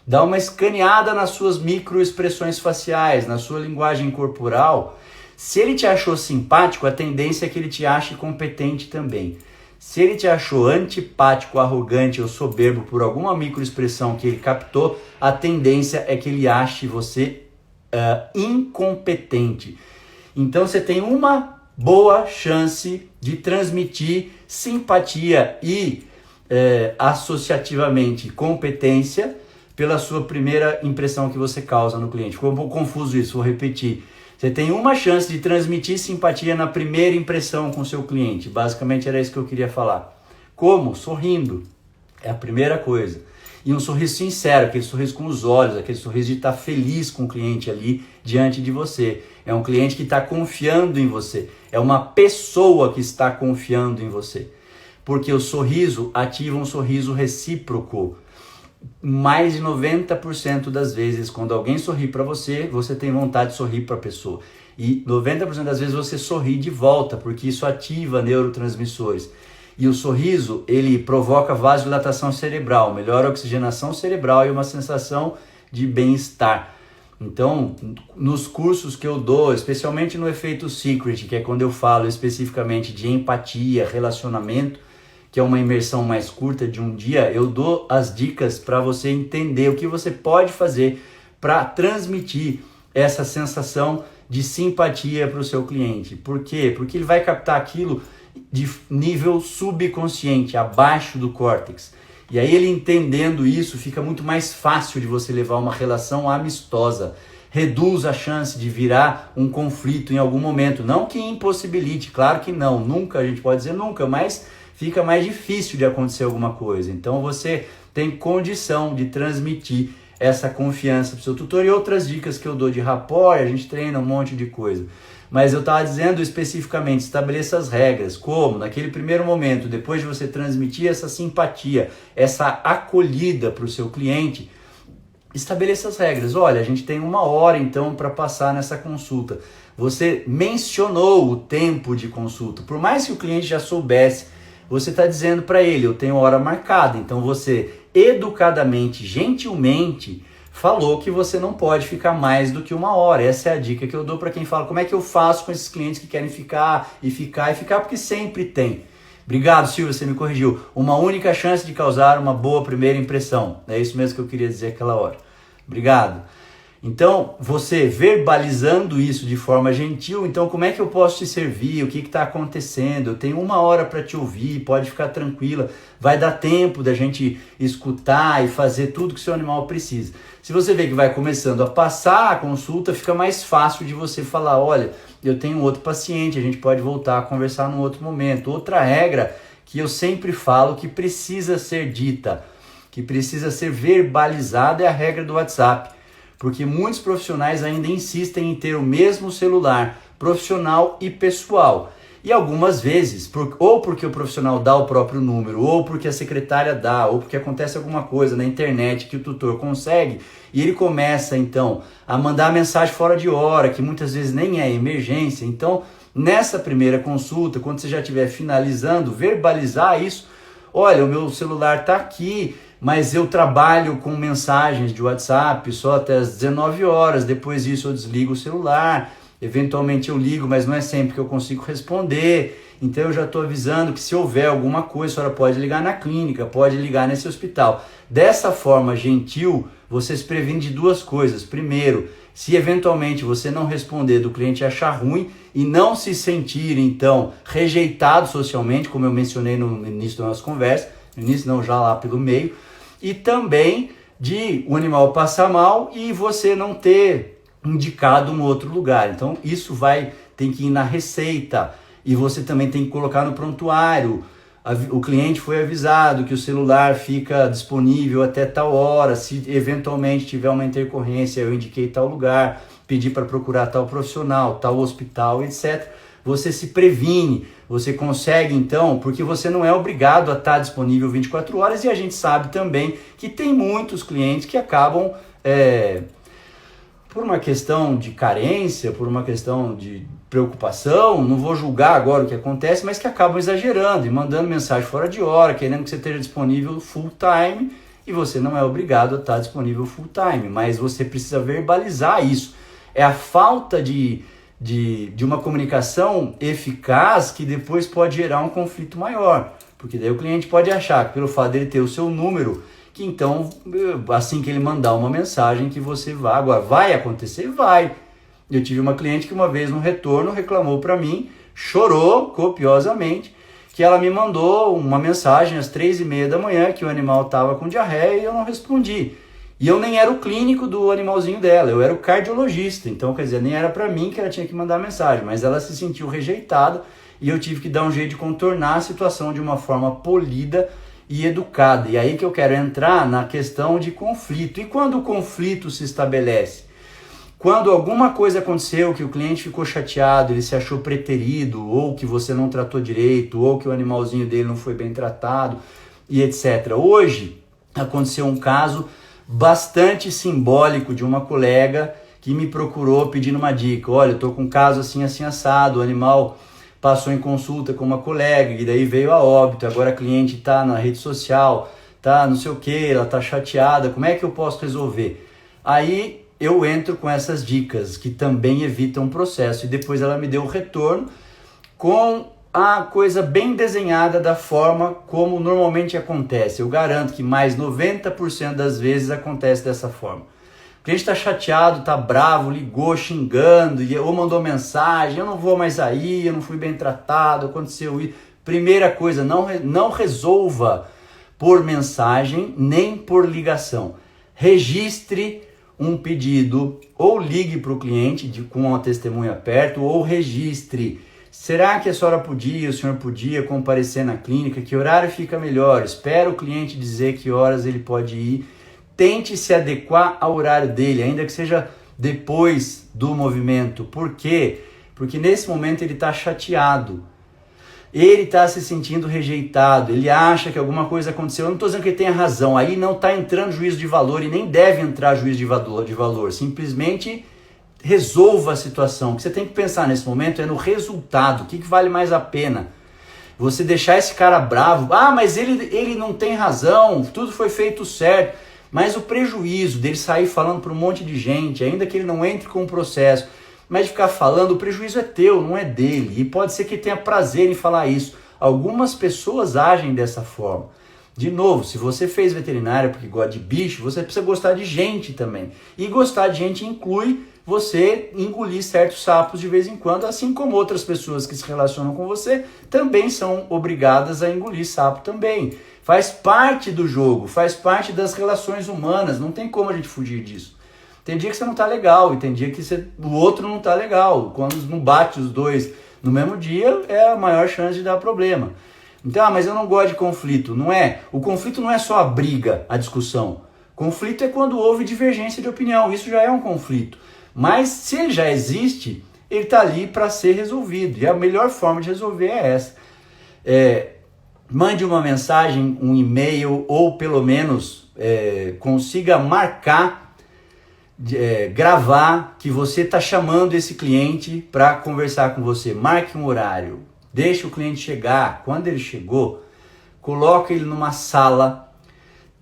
dá uma escaneada nas suas microexpressões faciais, na sua linguagem corporal, se ele te achou simpático, a tendência é que ele te ache competente também. Se ele te achou antipático, arrogante ou soberbo por alguma microexpressão que ele captou, a tendência é que ele ache você incompetente. Então você tem uma boa chance de transmitir simpatia e associativamente competência pela sua primeira impressão que você causa no cliente. Ficou um pouco confuso isso, vou repetir. Você tem uma chance de transmitir simpatia na primeira impressão com o seu cliente. Basicamente era isso que eu queria falar. Como? Sorrindo. É a primeira coisa. E um sorriso sincero, aquele sorriso com os olhos, aquele sorriso de estar feliz com o cliente ali diante de você. É um cliente que está confiando em você. É uma pessoa que está confiando em você. Porque o sorriso ativa um sorriso recíproco. Mais de 90% das vezes, quando alguém sorri para você, você tem vontade de sorrir para a pessoa. E 90% das vezes você sorri de volta, porque isso ativa neurotransmissores. E o sorriso, ele provoca vasodilatação cerebral, melhora a oxigenação cerebral e uma sensação de bem-estar. Então, nos cursos que eu dou, especialmente no efeito Secret, que é quando eu falo especificamente de empatia, relacionamento, que é uma imersão mais curta de um dia, eu dou as dicas para você entender o que você pode fazer para transmitir essa sensação de simpatia para o seu cliente. Por quê? Porque ele vai captar aquilo de nível subconsciente, abaixo do córtex. E aí ele entendendo isso, fica muito mais fácil de você levar uma relação amistosa. Reduz a chance de virar um conflito em algum momento. Não que impossibilite, claro que não. Nunca, a gente pode dizer nunca, mas fica mais difícil de acontecer alguma coisa. Então você tem condição de transmitir essa confiança para o seu tutor. E outras dicas que eu dou de rapport, a gente treina um monte de coisa. Mas eu estava dizendo especificamente, estabeleça as regras. Como? Naquele primeiro momento, depois de você transmitir essa simpatia, essa acolhida para o seu cliente, estabeleça as regras. Olha, a gente tem 1 hora então para passar nessa consulta. Você mencionou o tempo de consulta. Por mais que o cliente já soubesse, você está dizendo para ele, eu tenho hora marcada. Então você educadamente, gentilmente, falou que você não pode ficar mais do que 1 hora. Essa é a dica que eu dou para quem fala como é que eu faço com esses clientes que querem ficar, porque sempre tem. Obrigado, Silvia, você me corrigiu. Uma única chance de causar uma boa primeira impressão. É isso mesmo que eu queria dizer aquela hora. Obrigado. Então, você verbalizando isso de forma gentil, então como é que eu posso te servir? O que está acontecendo? Eu tenho 1 hora para te ouvir, pode ficar tranquila. Vai dar tempo da gente escutar e fazer tudo que o seu animal precisa. Se você vê que vai começando a passar a consulta, fica mais fácil de você falar, olha, eu tenho outro paciente, a gente pode voltar a conversar num outro momento. Outra regra que eu sempre falo que precisa ser dita, que precisa ser verbalizada é a regra do WhatsApp. Porque muitos profissionais ainda insistem em ter o mesmo celular, profissional e pessoal. E algumas vezes, ou porque o profissional dá o próprio número, ou porque a secretária dá, ou porque acontece alguma coisa na internet que o tutor consegue, e ele começa então a mandar mensagem fora de hora, que muitas vezes nem é emergência. Então, nessa primeira consulta, quando você já estiver finalizando, verbalizar isso, olha, o meu celular está aqui, mas eu trabalho com mensagens de WhatsApp só até as 19 horas, depois disso eu desligo o celular, eventualmente eu ligo, mas não é sempre que eu consigo responder, então eu já estou avisando que se houver alguma coisa, a senhora pode ligar na clínica, pode ligar nesse hospital. Dessa forma gentil, você se previne de 2 coisas. Primeiro, se eventualmente você não responder do cliente achar ruim e não se sentir então rejeitado socialmente, como eu mencionei no início da nossa conversa, no início não, já lá pelo meio, e também de o animal passar mal e você não ter indicado um outro lugar. Então isso tem que ir na receita e você também tem que colocar no prontuário. O cliente foi avisado que o celular fica disponível até tal hora, se eventualmente tiver uma intercorrência eu indiquei tal lugar, pedi para procurar tal profissional, tal hospital, etc. Você se previne, você consegue então, porque você não é obrigado a estar disponível 24 horas e a gente sabe também que tem muitos clientes que acabam, por uma questão de carência, por uma questão de preocupação, não vou julgar agora o que acontece, mas que acabam exagerando e mandando mensagem fora de hora, querendo que você esteja disponível full time e você não é obrigado a estar disponível full time, mas você precisa verbalizar isso. É a falta de uma comunicação eficaz que depois pode gerar um conflito maior, porque daí o cliente pode achar que pelo fato dele ter o seu número, que então assim que ele mandar uma mensagem que você vai, agora vai acontecer? Vai. Eu tive uma cliente que uma vez no retorno reclamou para mim, chorou copiosamente, que ela me mandou uma mensagem às 3h30 da manhã que o animal estava com diarreia e eu não respondi. E eu nem era o clínico do animalzinho dela, eu era o cardiologista, então quer dizer, nem era para mim que ela tinha que mandar mensagem, mas ela se sentiu rejeitada e eu tive que dar um jeito de contornar a situação de uma forma polida e educada. E aí que eu quero entrar na questão de conflito. E quando o conflito se estabelece? Quando alguma coisa aconteceu que o cliente ficou chateado, ele se achou preterido, ou que você não tratou direito, ou que o animalzinho dele não foi bem tratado, e etc. Hoje aconteceu um caso bastante simbólico de uma colega que me procurou pedindo uma dica. Olha, eu estou com um caso assim, assim, assado, o animal passou em consulta com uma colega e daí veio a óbito, agora a cliente está na rede social, tá não sei o que, ela está chateada, como é que eu posso resolver? Aí eu entro com essas dicas que também evitam o processo e depois ela me deu o retorno com a coisa bem desenhada da forma como normalmente acontece. Eu garanto que mais 90% das vezes acontece dessa forma. O cliente está chateado, está bravo, ligou xingando, ou mandou mensagem, eu não vou mais aí, eu não fui bem tratado, aconteceu isso. Primeira coisa, não resolva por mensagem nem por ligação. Registre um pedido, ou ligue para o cliente com uma testemunha perto, ou registre. Será que a senhora podia, o senhor podia comparecer na clínica? Que horário fica melhor? Espera o cliente dizer que horas ele pode ir. Tente se adequar ao horário dele, ainda que seja depois do movimento. Por quê? Porque nesse momento ele está chateado. Ele está se sentindo rejeitado, ele acha que alguma coisa aconteceu. Eu não estou dizendo que ele tenha razão, aí não está entrando juízo de valor e nem deve entrar juízo de valor. Simplesmente resolva a situação. O que você tem que pensar nesse momento é no resultado, o que vale mais a pena. Você deixar esse cara bravo, mas ele não tem razão, tudo foi feito certo, mas o prejuízo dele sair falando para um monte de gente, ainda que ele não entre com o processo, mas de ficar falando, o prejuízo é teu, não é dele. E pode ser que ele tenha prazer em falar isso. Algumas pessoas agem dessa forma. De novo, se você fez veterinária porque gosta de bicho, você precisa gostar de gente também. E gostar de gente inclui você engolir certos sapos de vez em quando, assim como outras pessoas que se relacionam com você também são obrigadas a engolir sapo também. Faz parte do jogo, faz parte das relações humanas, não tem como a gente fugir disso. Tem dia que você não tá legal e tem dia que o outro não tá legal. Quando não bate os dois no mesmo dia, é a maior chance de dar problema. Então, mas eu não gosto de conflito. Não é. O conflito não é só a briga, a discussão. Conflito é quando houve divergência de opinião. Isso já é um conflito. Mas se ele já existe, ele tá ali para ser resolvido. E a melhor forma de resolver é essa. Mande uma mensagem, um e-mail, ou pelo menos consiga marcar, gravar que você está chamando esse cliente para conversar com você. Marque um horário, deixe o cliente chegar. Quando ele chegou, coloca ele numa sala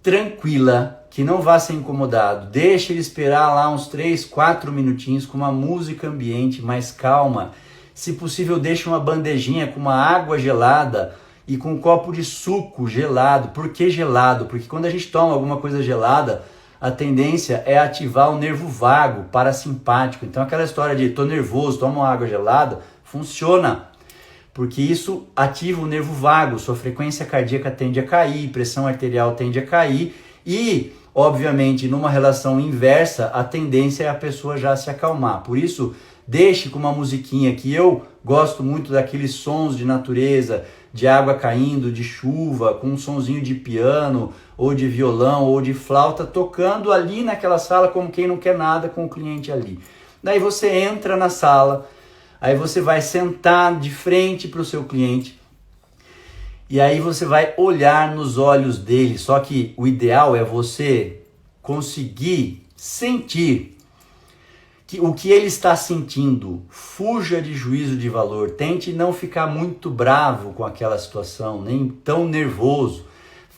tranquila, que não vá ser incomodado. Deixe ele esperar lá uns 3, 4 minutinhos com uma música ambiente mais calma. Se possível, deixe uma bandejinha com uma água gelada e com um copo de suco gelado. Por que gelado? Porque quando a gente toma alguma coisa gelada, a tendência é ativar o nervo vago, parasimpático. Então aquela história de tô nervoso, toma uma água gelada, funciona. Porque isso ativa o nervo vago, sua frequência cardíaca tende a cair, pressão arterial tende a cair e, obviamente, numa relação inversa, a tendência é a pessoa já se acalmar. Por isso, deixe com uma musiquinha que eu gosto muito daqueles sons de natureza, de água caindo, de chuva, com um sonzinho de piano, ou de violão, ou de flauta, tocando ali naquela sala como quem não quer nada com o cliente ali. Daí você entra na sala, aí você vai sentar de frente para o seu cliente, e aí você vai olhar nos olhos dele, só que o ideal é você conseguir sentir o que ele está sentindo. Fuja de juízo de valor, tente não ficar muito bravo com aquela situação, nem tão nervoso.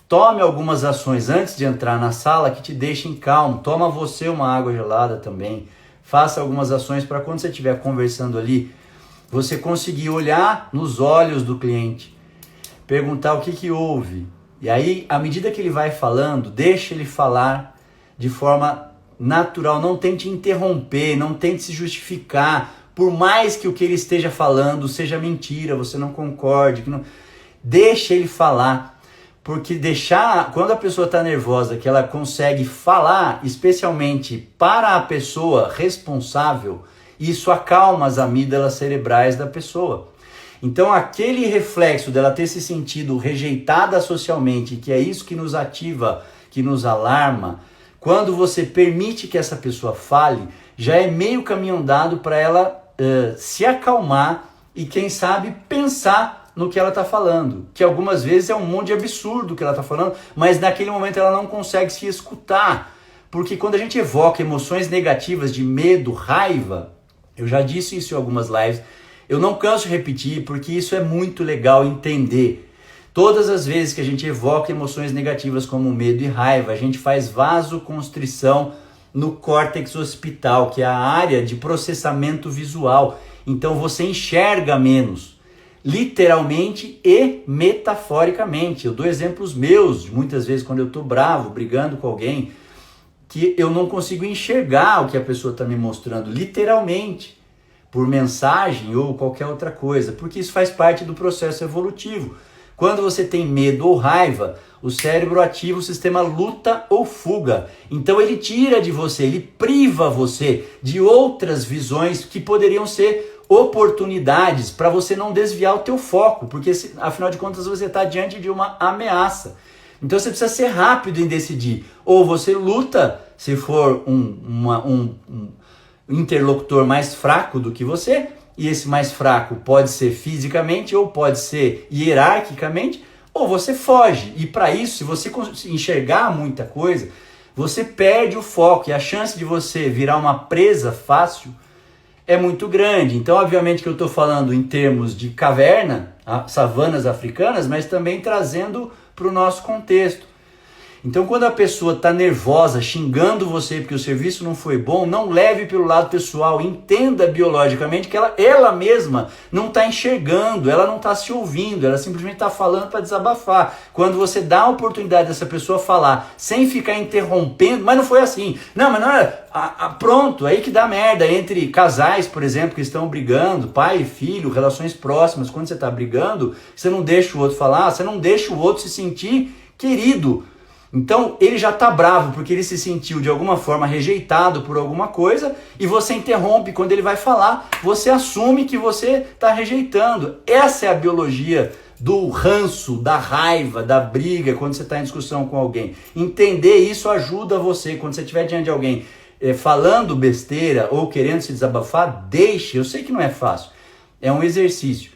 Tome algumas ações antes de entrar na sala que te deixem calmo. Toma você uma água gelada também. Faça algumas ações para quando você estiver conversando ali, você conseguir olhar nos olhos do cliente, perguntar o que houve. E aí, à medida que ele vai falando, deixa ele falar de forma natural, não tente interromper, não tente se justificar, por mais que o que ele esteja falando seja mentira, você não concorde, deixa ele falar, porque quando a pessoa está nervosa, que ela consegue falar, especialmente para a pessoa responsável, isso acalma as amígdalas cerebrais da pessoa. Então aquele reflexo dela ter se sentido rejeitada socialmente, que é isso que nos ativa, que nos alarma, quando você permite que essa pessoa fale, já é meio caminho andado para ela se acalmar e, quem sabe, pensar no que ela está falando. Que algumas vezes é um monte de absurdo que ela está falando, mas naquele momento ela não consegue se escutar. Porque quando a gente evoca emoções negativas de medo, raiva, eu já disse isso em algumas lives, eu não canso de repetir porque isso é muito legal entender. Todas as vezes que a gente evoca emoções negativas como medo e raiva, a gente faz vasoconstrição no córtex occipital, que é a área de processamento visual. Então você enxerga menos. literalmente e metaforicamente. Eu dou exemplos meus, muitas vezes quando eu estou bravo, brigando com alguém, que eu não consigo enxergar o que a pessoa está me mostrando literalmente, por mensagem ou qualquer outra coisa, porque isso faz parte do processo evolutivo. Quando você tem medo ou raiva, o cérebro ativa o sistema luta ou fuga. Então ele tira de você, ele priva você de outras visões que poderiam ser oportunidades para você não desviar o teu foco, porque afinal de contas você está diante de uma ameaça. Então você precisa ser rápido em decidir. Ou você luta, se for um interlocutor mais fraco do que você, e esse mais fraco pode ser fisicamente ou pode ser hierarquicamente, ou você foge. E para isso, se você enxergar muita coisa, você perde o foco e a chance de você virar uma presa fácil é muito grande. Então, obviamente que eu estou falando em termos de caverna, savanas africanas, mas também trazendo para o nosso contexto. Então, quando a pessoa está nervosa, xingando você porque o serviço não foi bom, não leve pelo lado pessoal, entenda biologicamente que ela mesma não está enxergando, ela não está se ouvindo, ela simplesmente está falando para desabafar. Quando você dá a oportunidade dessa pessoa falar, sem ficar interrompendo, mas não foi assim, não, mas não era, pronto, aí que dá merda entre casais, por exemplo, que estão brigando, pai e filho, relações próximas, quando você está brigando, você não deixa o outro falar, você não deixa o outro se sentir querido. Então ele já está bravo porque ele se sentiu de alguma forma rejeitado por alguma coisa e você interrompe quando ele vai falar, você assume que você está rejeitando. Essa é a biologia do ranço, da raiva, da briga quando você está em discussão com alguém. Entender isso ajuda você. Quando você estiver diante de alguém falando besteira ou querendo se desabafar, deixe. Eu sei que não é fácil, é um exercício.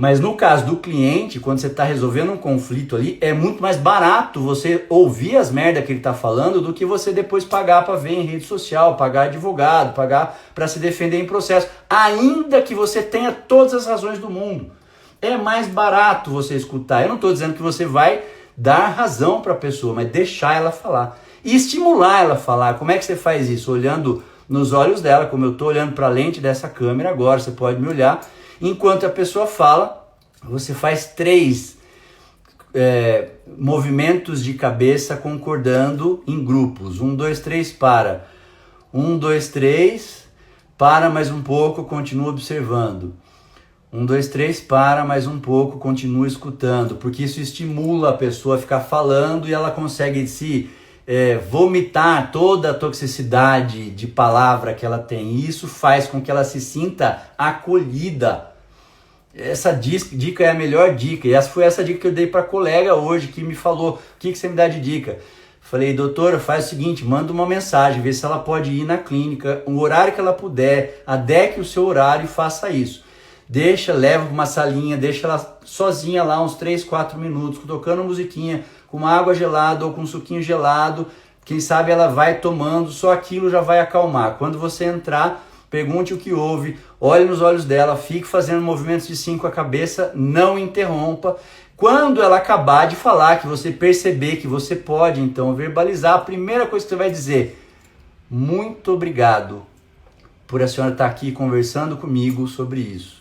Mas no caso do cliente, quando você está resolvendo um conflito ali, é muito mais barato você ouvir as merdas que ele está falando do que você depois pagar para ver em rede social, pagar advogado, pagar para se defender em processo. Ainda que você tenha todas as razões do mundo. É mais barato você escutar. Eu não estou dizendo que você vai dar razão para a pessoa, mas deixar ela falar. E estimular ela a falar. Como é que você faz isso? Olhando nos olhos dela, como eu estou olhando para a lente dessa câmera agora, você pode me olhar. Enquanto a pessoa fala, você faz 3 movimentos de cabeça concordando em grupos. 1, 2, 3, para. 1, 2, 3, para mais um pouco, continua observando. 1, 2, 3, para mais um pouco, continua escutando. Porque isso estimula a pessoa a ficar falando e ela consegue se vomitar toda a toxicidade de palavra que ela tem. E isso faz com que ela se sinta acolhida. Essa dica é a melhor dica. E essa foi essa dica que eu dei para a colega hoje, que me falou, o que você me dá de dica? Falei, doutora, faz o seguinte, manda uma mensagem, vê se ela pode ir na clínica, o horário que ela puder, adeque o seu horário e faça isso. Leva para uma salinha, deixa ela sozinha lá uns 3, 4 minutos, tocando musiquinha, com uma água gelada ou com um suquinho gelado. Quem sabe ela vai tomando, só aquilo já vai acalmar. Quando você entrar, pergunte o que houve, olhe nos olhos dela, fique fazendo movimentos de 5 a cabeça, não interrompa. Quando ela acabar de falar, que você perceber que você pode então verbalizar, a primeira coisa que você vai dizer, muito obrigado por a senhora estar aqui conversando comigo sobre isso.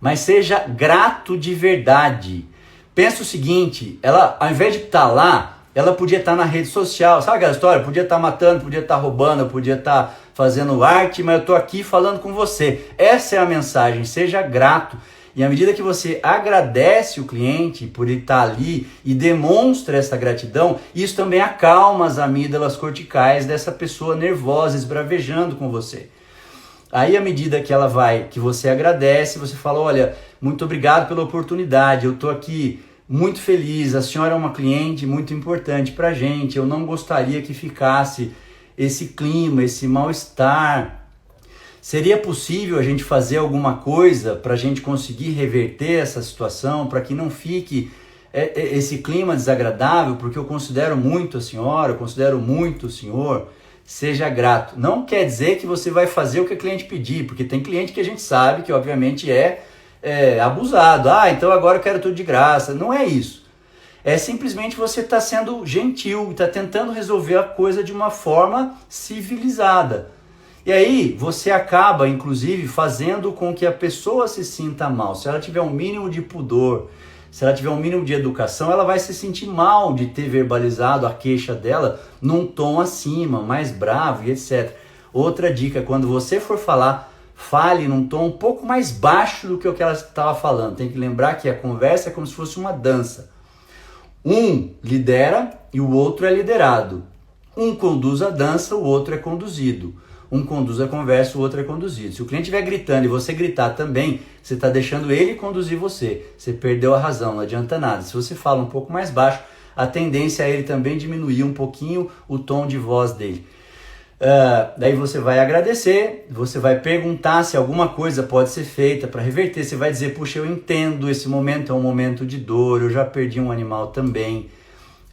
Mas seja grato de verdade. Pensa o seguinte, ela, ao invés de estar lá, ela podia estar na rede social, sabe aquela história? Podia estar matando, podia estar roubando, podia estar fazendo arte, mas eu estou aqui falando com você. Essa é a mensagem, seja grato. E à medida que você agradece o cliente por ele estar ali e demonstra essa gratidão, isso também acalma as amígdalas corticais dessa pessoa nervosa, esbravejando com você. Aí à medida que você agradece, você fala, olha, muito obrigado pela oportunidade, eu estou aqui muito feliz, a senhora é uma cliente muito importante para a gente, eu não gostaria que ficasse esse clima, esse mal-estar. Seria possível a gente fazer alguma coisa para a gente conseguir reverter essa situação, para que não fique esse clima desagradável, porque eu considero muito a senhora, eu considero muito o senhor. Seja grato. Não quer dizer que você vai fazer o que o cliente pedir, porque tem cliente que a gente sabe que obviamente é abusado. Então agora eu quero tudo de graça. Não é isso. É simplesmente você está sendo gentil, está tentando resolver a coisa de uma forma civilizada. E aí você acaba, inclusive, fazendo com que a pessoa se sinta mal. Se ela tiver um mínimo de pudor, se ela tiver um mínimo de educação, ela vai se sentir mal de ter verbalizado a queixa dela num tom acima, mais bravo e etc. Outra dica, quando você for falar, fale num tom um pouco mais baixo do que o que ela estava falando. Tem que lembrar que a conversa é como se fosse uma dança. Um lidera e o outro é liderado. Um conduz a dança, o outro é conduzido. Um conduz a conversa, o outro é conduzido. Se o cliente estiver gritando e você gritar também, você está deixando ele conduzir você. Você perdeu a razão, não adianta nada. Se você fala um pouco mais baixo, a tendência é ele também diminuir um pouquinho o tom de voz dele. Daí você vai agradecer, você vai perguntar se alguma coisa pode ser feita para reverter. Você vai dizer, puxa, eu entendo, esse momento é um momento de dor, eu já perdi um animal também.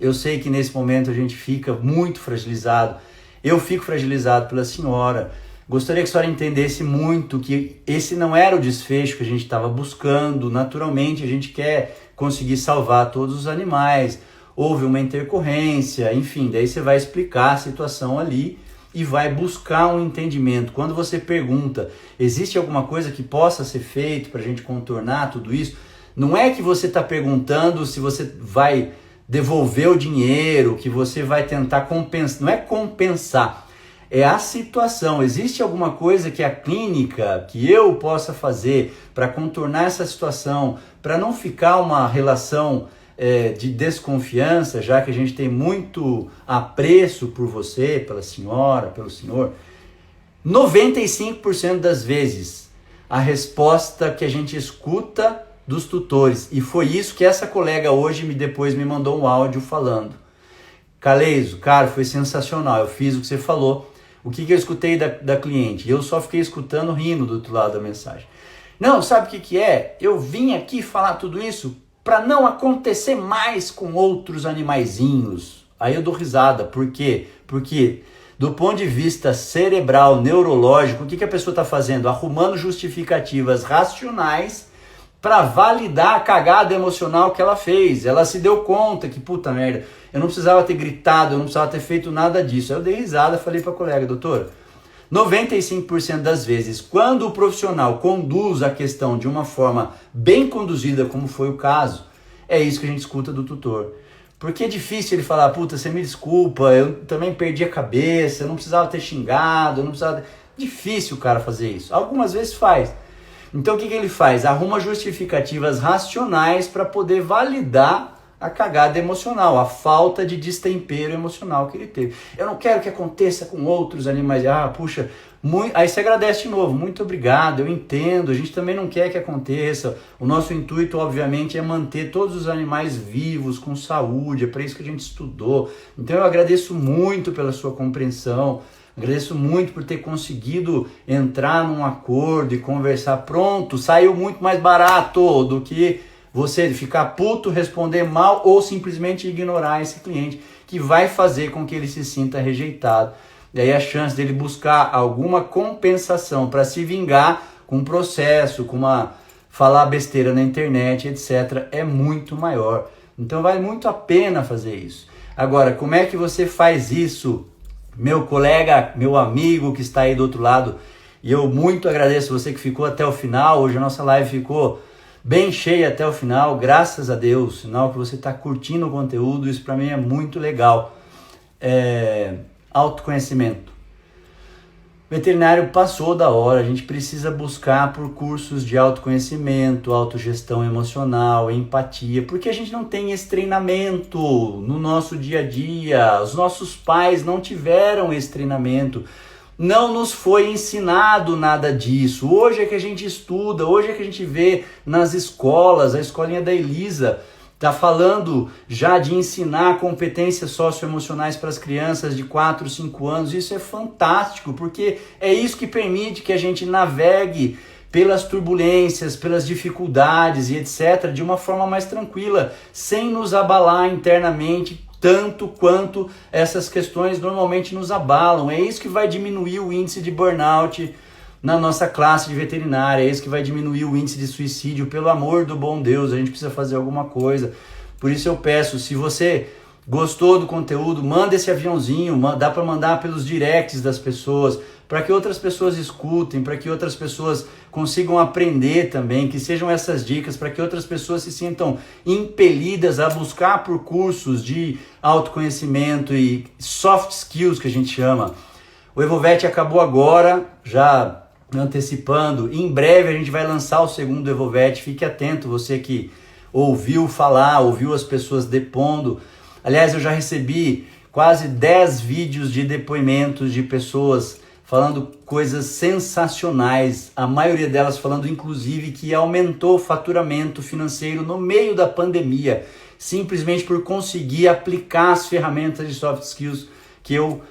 Eu sei que nesse momento a gente fica muito fragilizado. Eu fico fragilizado pela senhora. Gostaria que a senhora entendesse muito que esse não era o desfecho que a gente estava buscando. Naturalmente, a gente quer conseguir salvar todos os animais. Houve uma intercorrência, enfim. Daí você vai explicar a situação ali e vai buscar um entendimento. Quando você pergunta, existe alguma coisa que possa ser feito para a gente contornar tudo isso? Não é que você está perguntando se você vai devolver o dinheiro, que você vai tentar compensar. Não é compensar, é a situação. Existe alguma coisa que a clínica, que eu possa fazer para contornar essa situação, para não ficar uma relação de desconfiança, já que a gente tem muito apreço por você, pela senhora, pelo senhor. 95% das vezes, a resposta que a gente escuta dos tutores, e foi isso que essa colega hoje depois me mandou um áudio falando: Caleison, cara, foi sensacional, eu fiz o que você falou. O que eu escutei da cliente? Eu só fiquei escutando, rindo do outro lado da mensagem. Não, sabe o que é? Eu vim aqui falar tudo isso para não acontecer mais com outros animaizinhos. Aí eu dou risada. Por quê? Porque do ponto de vista cerebral, neurológico, o que a pessoa está fazendo? Arrumando justificativas racionais para validar a cagada emocional que ela fez. Ela se deu conta que, puta merda, eu não precisava ter gritado, eu não precisava ter feito nada disso. Aí eu dei risada, falei para a colega, doutora, 95% das vezes, quando o profissional conduz a questão de uma forma bem conduzida, como foi o caso, é isso que a gente escuta do tutor. Porque é difícil ele falar, puta, você me desculpa, eu também perdi a cabeça, eu não precisava ter xingado, eu não precisava... Difícil o cara fazer isso. Algumas vezes faz. Então o que ele faz? Arruma justificativas racionais para poder validar a cagada emocional, a falta de destempero emocional que ele teve. Eu não quero que aconteça com outros animais. Puxa, aí você agradece de novo. Muito obrigado, eu entendo, a gente também não quer que aconteça. O nosso intuito, obviamente, é manter todos os animais vivos, com saúde, é para isso que a gente estudou. Então eu agradeço muito pela sua compreensão. Agradeço muito por ter conseguido entrar num acordo e conversar. Pronto, saiu muito mais barato do que você ficar puto, responder mal ou simplesmente ignorar esse cliente, que vai fazer com que ele se sinta rejeitado. E aí a chance dele buscar alguma compensação para se vingar com um processo, falar besteira na internet, etc., é muito maior. Então vale muito a pena fazer isso. Agora, como é que você faz isso? Meu colega, meu amigo que está aí do outro lado, e eu muito agradeço você que ficou até o final. Hoje a nossa live ficou bem cheia até o final, graças a Deus, sinal que você está curtindo o conteúdo, isso para mim é muito legal. Autoconhecimento. O veterinário passou da hora, a gente precisa buscar por cursos de autoconhecimento, autogestão emocional, empatia, porque a gente não tem esse treinamento no nosso dia a dia, os nossos pais não tiveram esse treinamento, não nos foi ensinado nada disso. Hoje é que a gente estuda, hoje é que a gente vê nas escolas, a escolinha da Elisa está falando já de ensinar competências socioemocionais para as crianças de 4, 5 anos. Isso é fantástico, porque é isso que permite que a gente navegue pelas turbulências, pelas dificuldades e etc. de uma forma mais tranquila, sem nos abalar internamente, tanto quanto essas questões normalmente nos abalam. É isso que vai diminuir o índice de burnout na nossa classe de veterinária, é isso que vai diminuir o índice de suicídio. Pelo amor do bom Deus, a gente precisa fazer alguma coisa. Por isso eu peço, se você gostou do conteúdo, manda esse aviãozinho, dá para mandar pelos directs das pessoas, para que outras pessoas escutem, para que outras pessoas consigam aprender também, que sejam essas dicas para que outras pessoas se sintam impelidas a buscar por cursos de autoconhecimento e soft skills, que a gente chama. O Evovet acabou agora, já antecipando, em breve a gente vai lançar o segundo Evovet, fique atento, você que ouviu falar, ouviu as pessoas depondo. Aliás, eu já recebi quase 10 vídeos de depoimentos de pessoas falando coisas sensacionais, a maioria delas falando inclusive que aumentou o faturamento financeiro no meio da pandemia, simplesmente por conseguir aplicar as ferramentas de soft skills que eu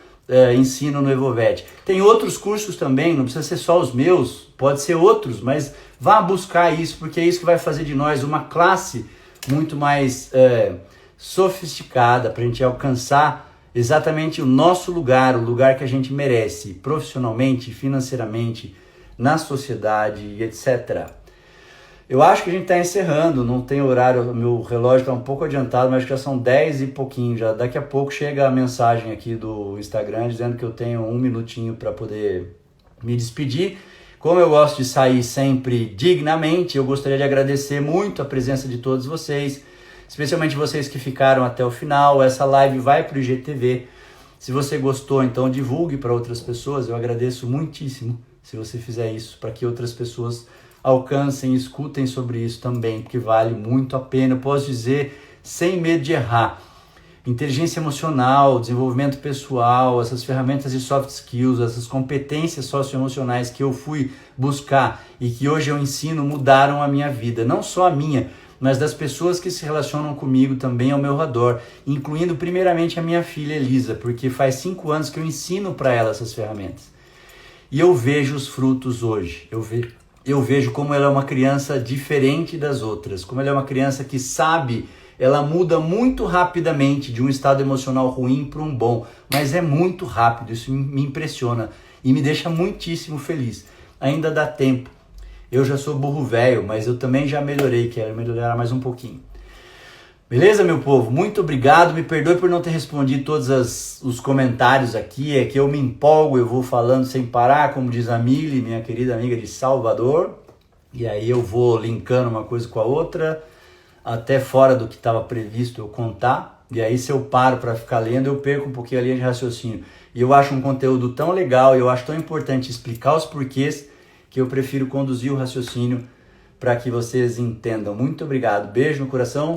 ensino no Evovet. Tem outros cursos também, não precisa ser só os meus, pode ser outros, mas vá buscar isso, porque é isso que vai fazer de nós uma classe muito mais sofisticada para a gente alcançar exatamente o nosso lugar, o lugar que a gente merece, profissionalmente, financeiramente, na sociedade e etc. Eu acho que a gente está encerrando, não tem horário, meu relógio está um pouco adiantado, mas acho que já são 10 e pouquinho já. Daqui a pouco chega a mensagem aqui do Instagram dizendo que eu tenho 1 minutinho para poder me despedir. Como eu gosto de sair sempre dignamente, eu gostaria de agradecer muito a presença de todos vocês, especialmente vocês que ficaram até o final. Essa live vai para o IGTV. Se você gostou, então divulgue para outras pessoas. Eu agradeço muitíssimo se você fizer isso, para que outras pessoas alcancem, escutem sobre isso também, porque vale muito a pena. Eu posso dizer, sem medo de errar, inteligência emocional, desenvolvimento pessoal, essas ferramentas de soft skills, essas competências socioemocionais que eu fui buscar e que hoje eu ensino mudaram a minha vida, não só a minha, mas das pessoas que se relacionam comigo também ao meu redor, incluindo primeiramente a minha filha Elisa, porque faz 5 anos que eu ensino para ela essas ferramentas. E eu vejo os frutos hoje, eu vejo como ela é uma criança diferente das outras, como ela é uma criança que sabe, ela muda muito rapidamente de um estado emocional ruim para um bom, mas é muito rápido, isso me impressiona e me deixa muitíssimo feliz. Ainda dá tempo, eu já sou burro velho, mas eu também já melhorei, quero melhorar mais um pouquinho. Beleza, meu povo? Muito obrigado, me perdoe por não ter respondido todos os comentários aqui, é que eu me empolgo, eu vou falando sem parar, como diz a Mili, minha querida amiga de Salvador, e aí eu vou linkando uma coisa com a outra, até fora do que estava previsto eu contar, e aí se eu paro para ficar lendo, eu perco um pouquinho a linha de raciocínio. E eu acho um conteúdo tão legal, e eu acho tão importante explicar os porquês, que eu prefiro conduzir o raciocínio para que vocês entendam. Muito obrigado, beijo no coração.